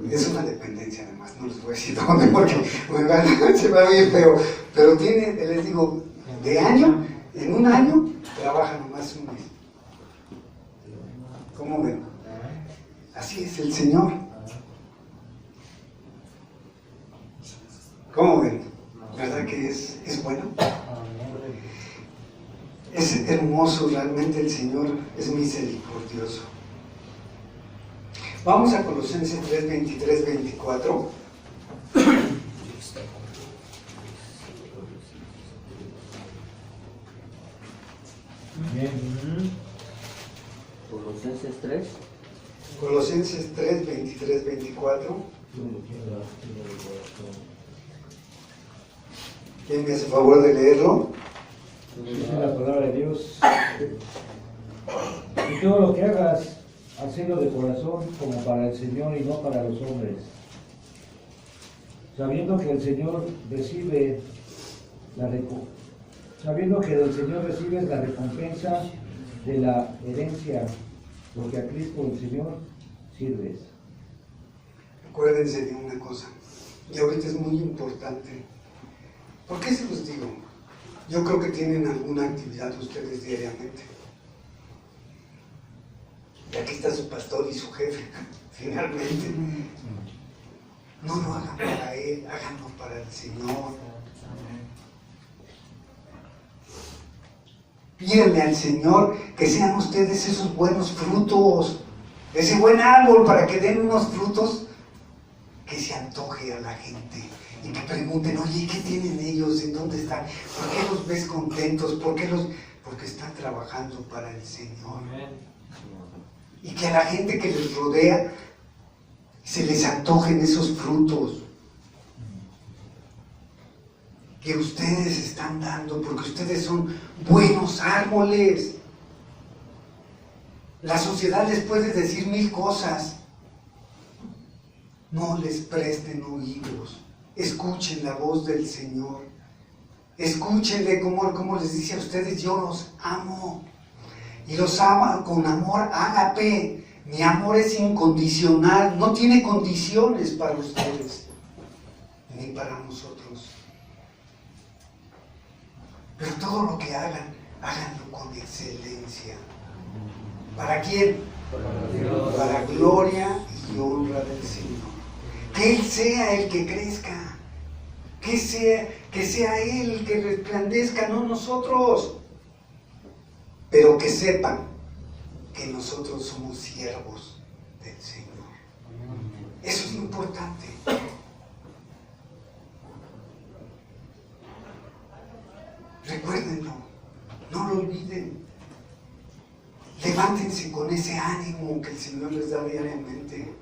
es una dependencia, además, no les voy a decir dónde porque se va bien feo, pero tiene, les digo, de año, en un año, trabaja nomás un mes. ¿Cómo ven? Así es el Señor. ¿Cómo ven? ¿Verdad que es bueno? Es hermoso, realmente el Señor es misericordioso. Vamos a Colosenses 3, 23, 24. Bien. Colosenses 3. Colosenses 3, 23, 24. ¿Quién me hace favor de leerlo? Dice la palabra de Dios. Y todo lo que hagas, hacelo de corazón como para el Señor y no para los hombres, sabiendo que del Señor recibes la recompensa de la herencia, porque a Cristo el Señor sirves. Acuérdense de una cosa, y ahorita es muy importante. ¿Por qué se los digo? Yo creo que tienen alguna actividad ustedes diariamente. Y aquí está su pastor y su jefe, finalmente. No lo hagan para él, háganlo para el Señor. Pídanle al Señor que sean ustedes esos buenos frutos, ese buen árbol para que den unos frutos que se antoje a la gente y que pregunten, oye, ¿qué tienen ellos? ¿En dónde están? ¿Por qué los ves contentos? Porque están trabajando para el Señor. Y que a la gente que les rodea se les antojen esos frutos que ustedes están dando, porque ustedes son buenos árboles. La sociedad les puede decir 1000 cosas. No les presten oídos. Escuchen la voz del Señor. Escúchenle como les dice a ustedes, yo los amo. Y los amo con amor ágape. Mi amor es incondicional, no tiene condiciones para ustedes, ni para nosotros. Pero todo lo que hagan, háganlo con excelencia. ¿Para quién? Para gloria y honra del Señor. Que Él sea el que crezca, que sea Él el que resplandezca, no nosotros. Pero que sepan que nosotros somos siervos del Señor. Eso es lo importante. Recuérdenlo, no lo olviden. Levántense con ese ánimo que el Señor les da diariamente.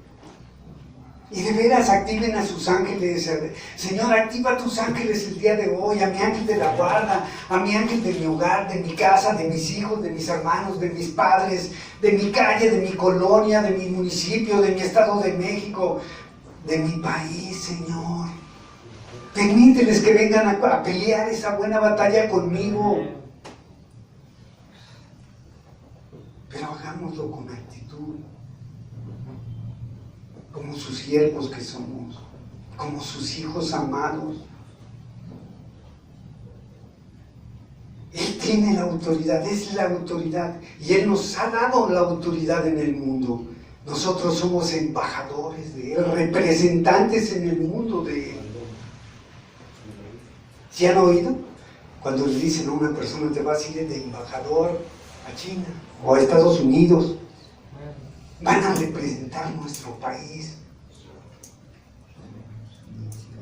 Y de veras activen a sus ángeles. Señor, activa a tus ángeles el día de hoy, a mi ángel de la guarda, a mi ángel de mi hogar, de mi casa, de mis hijos, de mis hermanos, de mis padres, de mi calle, de mi colonia, de mi municipio, de mi estado de México, de mi país, Señor. Permíteles que vengan a pelear esa buena batalla conmigo. Pero hagámoslo con actitud. Como sus siervos que somos, como sus hijos amados. Él tiene la autoridad, es la autoridad, y Él nos ha dado la autoridad en el mundo. Nosotros somos embajadores de Él, representantes en el mundo de Él. ¿Sí han oído? Cuando le dicen a una persona, te vas a ir de embajador a China o a Estados Unidos, van a representar nuestro país.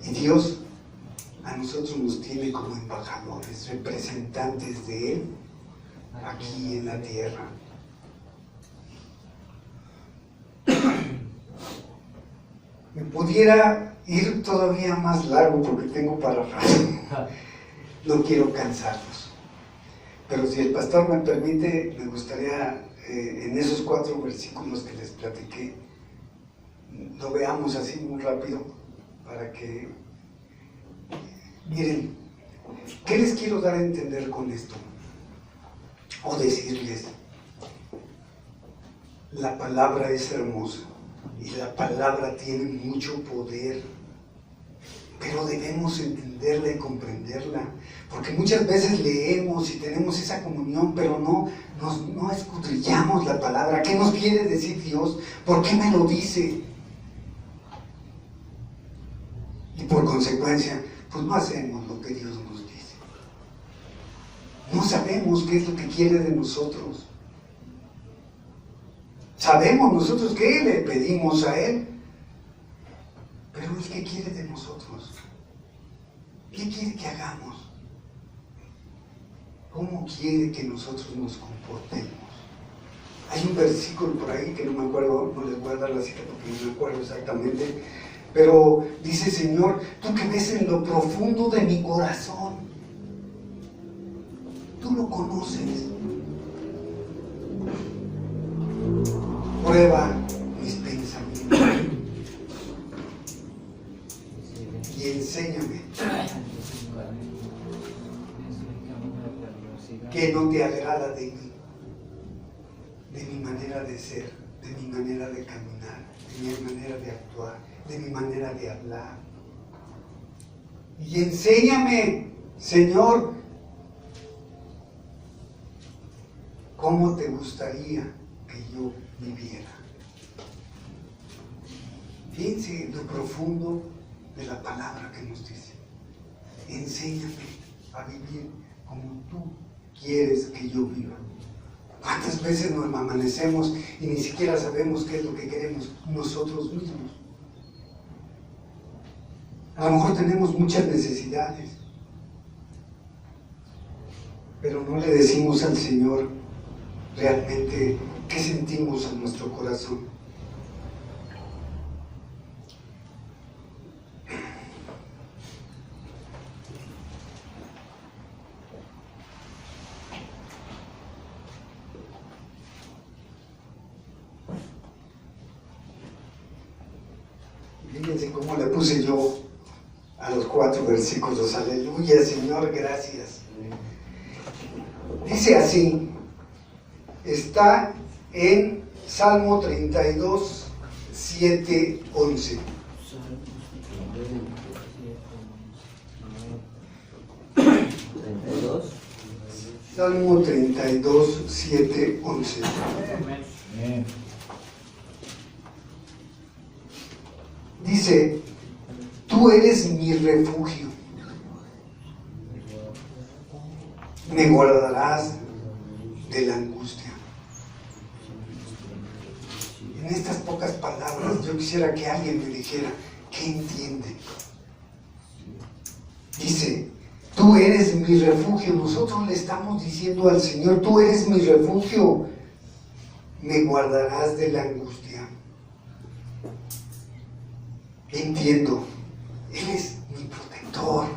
Y Dios a nosotros nos tiene como embajadores, representantes de Él aquí en la tierra. Me pudiera ir todavía más largo porque tengo para rato. No quiero cansarlos. Pero si el pastor me permite, me gustaría en esos 4 versículos que les platiqué, lo veamos así muy rápido para que miren, ¿qué les quiero dar a entender con esto? O decirles, La palabra es hermosa y la palabra tiene mucho poder, pero debemos entenderla y comprenderla, porque muchas veces leemos y tenemos esa comunión, pero no escudriñamos la palabra. ¿Qué nos quiere decir Dios? ¿Por qué me lo dice? Y por consecuencia, pues no hacemos lo que Dios nos dice. No sabemos qué es lo que quiere de nosotros. Sabemos nosotros que le pedimos a Él, pero Él ¿qué quiere de nosotros? ¿Qué quiere que hagamos? ¿Cómo quiere que nosotros nos comportemos? Hay un versículo por ahí que no me acuerdo, no les voy a dar la cita porque no me acuerdo exactamente, pero dice: Señor, tú que ves en lo profundo de mi corazón, tú lo conoces. Prueba mis pensamientos y enséñame que no te agrada de mí, de mi manera de ser, de mi manera de caminar, de mi manera de actuar, de mi manera de hablar. Y enséñame, Señor, cómo te gustaría que yo viviera. Fíjense en lo profundo de la palabra que nos dice: enséñame a vivir como tú quieres que yo viva. ¿Cuántas veces nos amanecemos y ni siquiera sabemos qué es lo que queremos nosotros mismos? A lo mejor tenemos muchas necesidades, pero no le decimos al Señor realmente qué sentimos en nuestro corazón. Fíjense cómo le puse yo a los 4 versículos. Aleluya, Señor, gracias. Dice así, está en Salmo 32, 7, 11. Salmo 32, 7, 11. Dice: tú eres mi refugio, me guardarás de la angustia. En estas pocas palabras yo quisiera que alguien me dijera qué entiende. Dice: tú eres mi refugio. Nosotros le estamos diciendo al Señor: tú eres mi refugio, me guardarás de la angustia. Entiendo, Él es mi protector,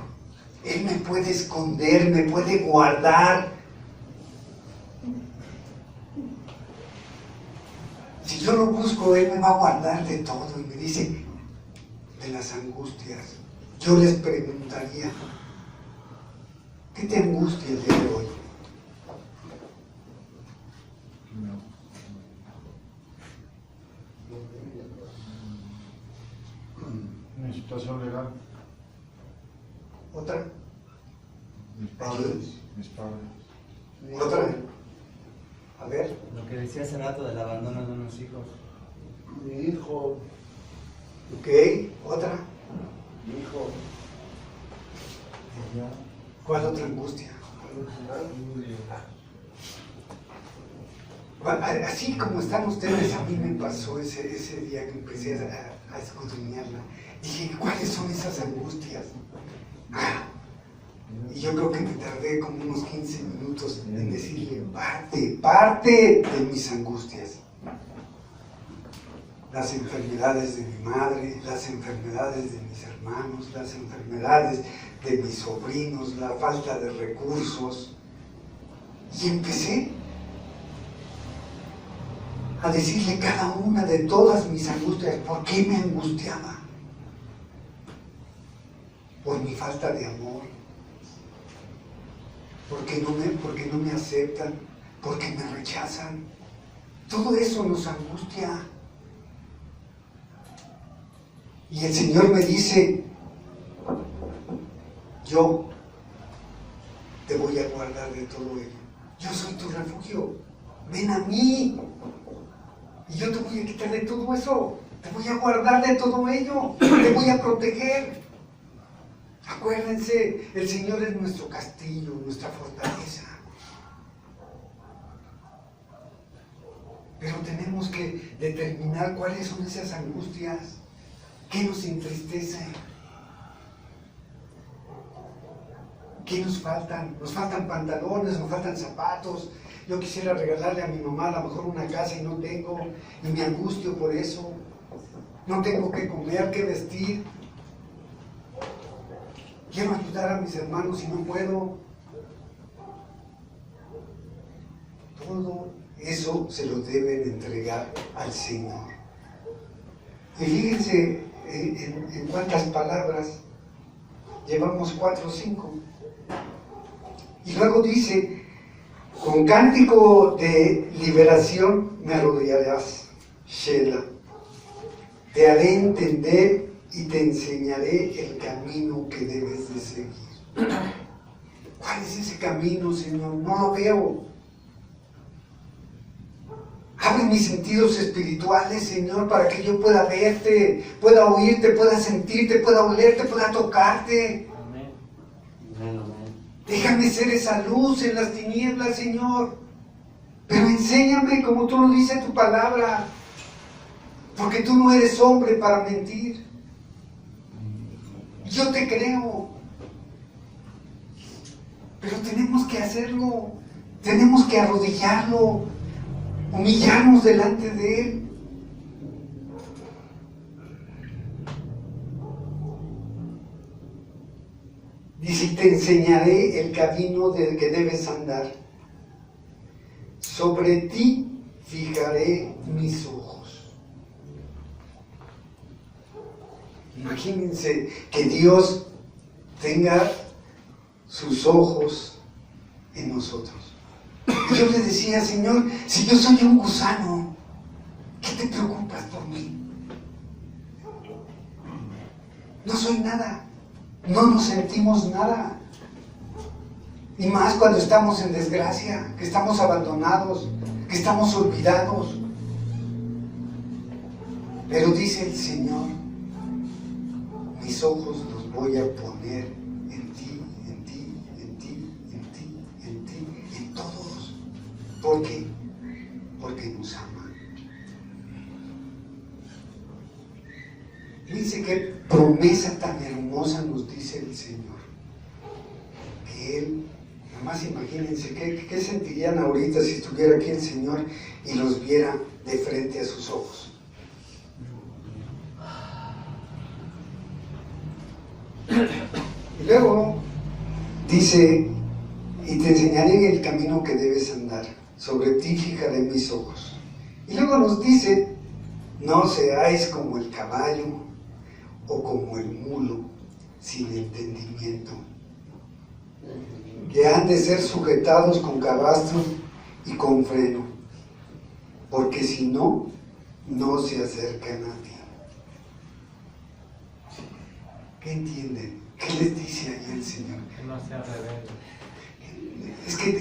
Él me puede esconder, me puede guardar. Si yo lo busco, Él me va a guardar de todo. Y me dice, de las angustias. Yo les preguntaría: ¿qué te angustia el día de hoy? Mi situación legal. ¿Otra? Mis padres. ¿Otra? A ver. Lo que decía hace rato del abandono de unos hijos. Mi hijo, Ok, ¿otra? mi hijo. ¿Cuál otra angustia? Así como están ustedes, a mí me pasó ese día que empecé a escudriñarla. Dije, ¿cuáles son esas angustias? Y yo creo que me tardé como unos 15 minutos en decirle parte de mis angustias. Las enfermedades de mi madre, las enfermedades de mis hermanos, las enfermedades de mis sobrinos, la falta de recursos. Y empecé a decirle cada una de todas mis angustias. ¿Por qué me angustiaba? Por mi falta de amor, porque no me aceptan, porque me rechazan, Todo eso nos angustia. Y el Señor me dice, yo te voy a guardar de todo ello. Yo soy tu refugio. Ven a mí. Y yo te voy a quitar de todo eso. Te voy a guardar de todo ello. Te voy a proteger. Acuérdense, el Señor es nuestro castillo, nuestra fortaleza. Pero tenemos que determinar cuáles son esas angustias. ¿Qué nos entristece? ¿Qué nos faltan? Nos faltan pantalones, nos faltan zapatos. Yo quisiera regalarle a mi mamá a lo mejor una casa y no tengo, y me angustio por eso. No tengo que comer, que vestir. Quiero ayudar a mis hermanos y no puedo. Todo eso se lo deben entregar al Señor. Y fíjense en cuántas palabras. Llevamos 4 o 5. Y luego dice, con cántico de liberación me arrodillarás, Shelah. Te haré entender y te enseñaré el camino que debes de seguir. ¿Cuál es ese camino, Señor? No lo veo. Abre mis sentidos espirituales, Señor, para que yo pueda verte, pueda oírte, pueda sentirte, pueda olerte, pueda tocarte. Amén. Amén, amén. Déjame ser esa luz en las tinieblas, Señor. Pero enséñame como tú lo dices tu palabra. Porque tú no eres hombre para mentir. Yo te creo. Pero tenemos que hacerlo. Tenemos que arrodillarlo. Humillarnos delante de Él. Dice, te enseñaré el camino del que debes andar. Sobre ti fijaré mis ojos. Imagínense que Dios tenga sus ojos en nosotros. Y yo le decía, Señor, si yo soy un gusano, ¿qué te preocupas por mí? No soy nada. No nos sentimos nada. Y más cuando estamos en desgracia, que estamos abandonados, que estamos olvidados. Pero dice el Señor, mis ojos los voy a poner en ti, en ti, en ti, en ti, en ti, en todos. ¿Por qué? Porque nos ama. Dice qué promesa tan hermosa nos dice el Señor. Que Él, nada más imagínense, ¿qué sentirían ahorita si estuviera aquí el Señor y los viera de frente a sus ojos? Y luego dice, y te enseñaré el camino que debes andar, sobre ti fijaré mis ojos. Y luego nos dice, no seáis como el caballo o como el mulo sin entendimiento, que han de ser sujetados con cabastro y con freno, porque si no, no se acercan a ti. ¿Qué entienden? ¿Qué les dice ahí el Señor? Que no sea rebelde. Es que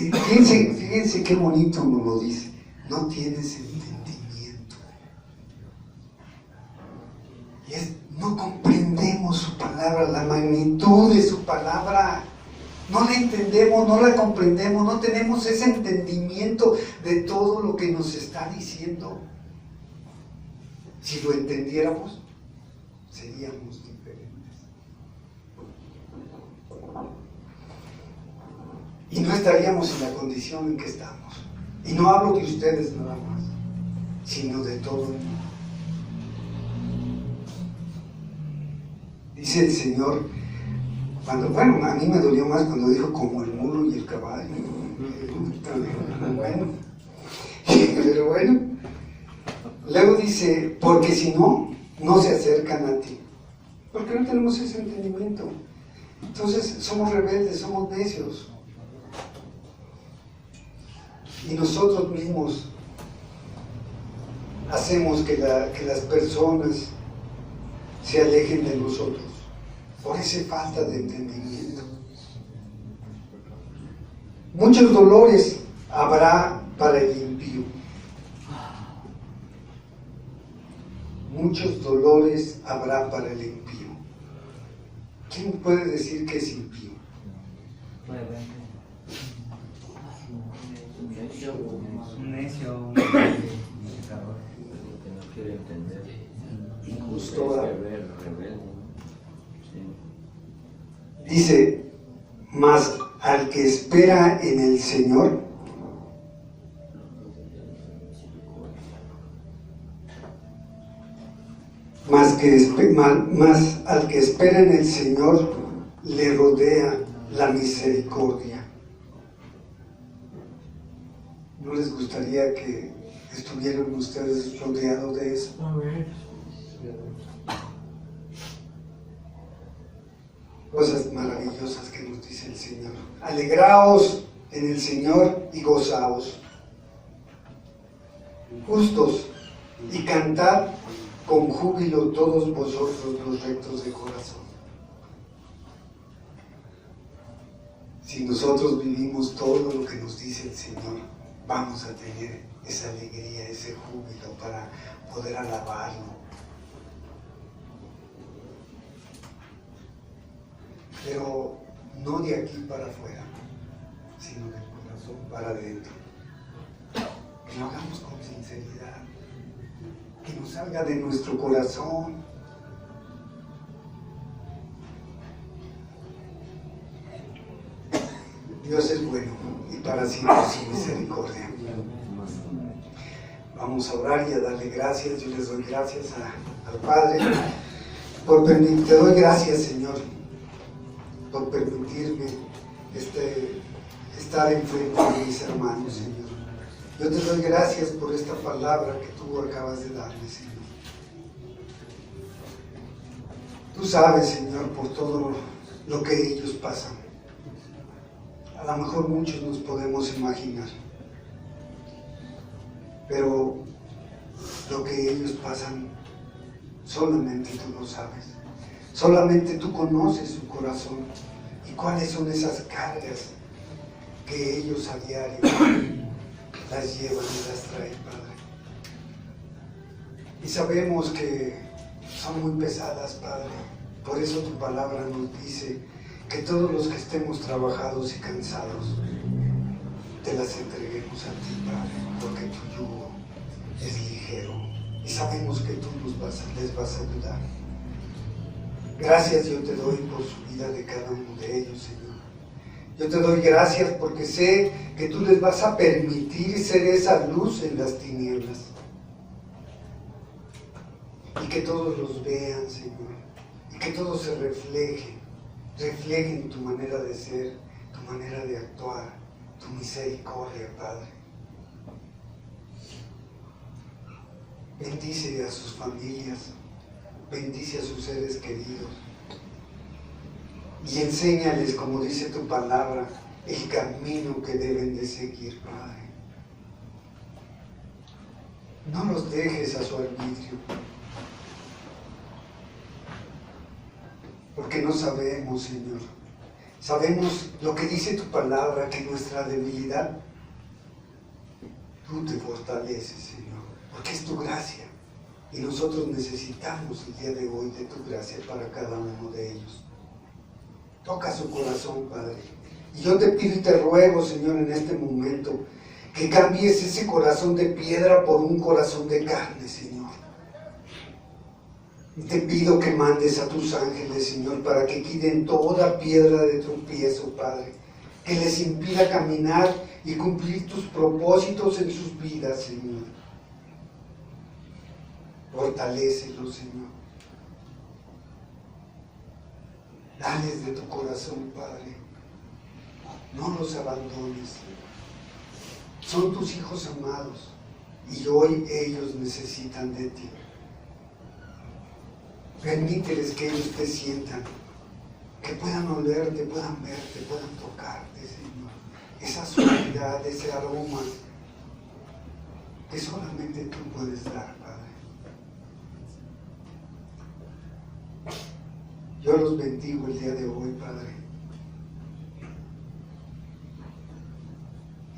fíjense qué bonito nos lo dice. No tienes entendimiento. Y no comprendemos su palabra, la magnitud de su palabra. No la entendemos, no la comprendemos, no tenemos ese entendimiento de todo lo que nos está diciendo. Si lo entendiéramos, seríamos diferentes. Y no estaríamos en la condición en que estamos. Y no hablo de ustedes nada más, sino de todo el mundo. Dice el Señor, bueno, a mí me dolió más cuando dijo como el mulo y el caballo. Bueno, pero bueno. Luego dice, porque si no, no se acercan a ti. Porque no tenemos ese entendimiento. Entonces somos rebeldes, somos necios. Y nosotros mismos hacemos que las personas se alejen de nosotros? Por esa falta de entendimiento. Muchos dolores habrá para el impío. Muchos dolores habrá para el impío. ¿Quién puede decir que es impío? Un necio, un pecador. Que no quiere entender. Injusto, ¿verdad? Rebelde. Sí. Dice, mas al que espera en el Señor, más al que espera en el Señor le rodea la misericordia. ¿No les gustaría que estuvieran ustedes rodeados de eso? Cosas maravillosas que nos dice el Señor. Alegraos en el Señor y gozaos. Justos, y cantad con júbilo todos vosotros los rectos de corazón. Si nosotros vivimos todo lo que nos dice el Señor, vamos a tener esa alegría, ese júbilo para poder alabarlo. Pero no de aquí para afuera, sino del corazón para adentro. Que lo hagamos con sinceridad, que nos salga de nuestro corazón. Dios es bueno y para siempre su misericordia. Vamos a orar y a darle gracias. Yo les doy gracias al Padre por permitir. Te doy gracias, Señor, por permitirme estar enfrente de mis hermanos, Señor. Yo te doy gracias por esta palabra que tú acabas de darme, Señor. Tú sabes, Señor, por todo lo que ellos pasan. A lo mejor muchos nos podemos imaginar, pero lo que ellos pasan, solamente tú lo sabes. Solamente tú conoces su corazón y cuáles son esas cargas que ellos a diario las llevan y las traen, Padre. Y sabemos que son muy pesadas, Padre. Por eso tu palabra nos dice que todos los que estemos trabajados y cansados, te las entreguemos a ti, Padre, porque tu yugo es ligero y sabemos que tú les vas a ayudar. Gracias yo te doy por su vida de cada uno de ellos, Señor. Yo te doy gracias porque sé que tú les vas a permitir ser esa luz en las tinieblas. Y que todos los vean, Señor. Y que todos se reflejen tu manera de ser, tu manera de actuar, tu misericordia, Padre. Bendice a sus familias, bendice a sus seres queridos y enséñales, como dice tu palabra, el camino que deben de seguir, Padre. No los dejes a su arbitrio, porque no sabemos, Señor. Sabemos lo que dice tu palabra, que nuestra debilidad, tú te fortaleces, Señor, porque es tu gracia. Y nosotros necesitamos el día de hoy de tu gracia para cada uno de ellos. Toca su corazón, Padre. Y yo te pido y te ruego, Señor, en este momento, que cambies ese corazón de piedra por un corazón de carne, Señor. Y te pido que mandes a tus ángeles, Señor, para que quiten toda piedra de tropiezo, Padre, que les impida caminar y cumplir tus propósitos en sus vidas, Señor. Fortalécelos, Señor. Dales de tu corazón, Padre. No los abandones. Son tus hijos amados y hoy ellos necesitan de ti. Permíteles que ellos te sientan, que puedan olerte, puedan verte, puedan tocarte, Señor. Esa suavidad, ese aroma que solamente tú puedes dar, Padre. Yo los bendigo el día de hoy, Padre.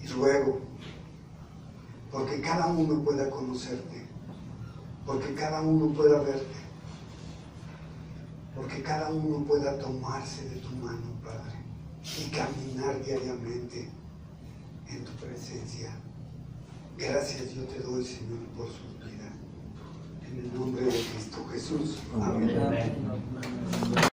Y ruego porque cada uno pueda conocerte, porque cada uno pueda verte, porque cada uno pueda tomarse de tu mano, Padre, y caminar diariamente en tu presencia. Gracias yo te doy, Señor, por su vida. En el nombre de Cristo Jesús. Amén.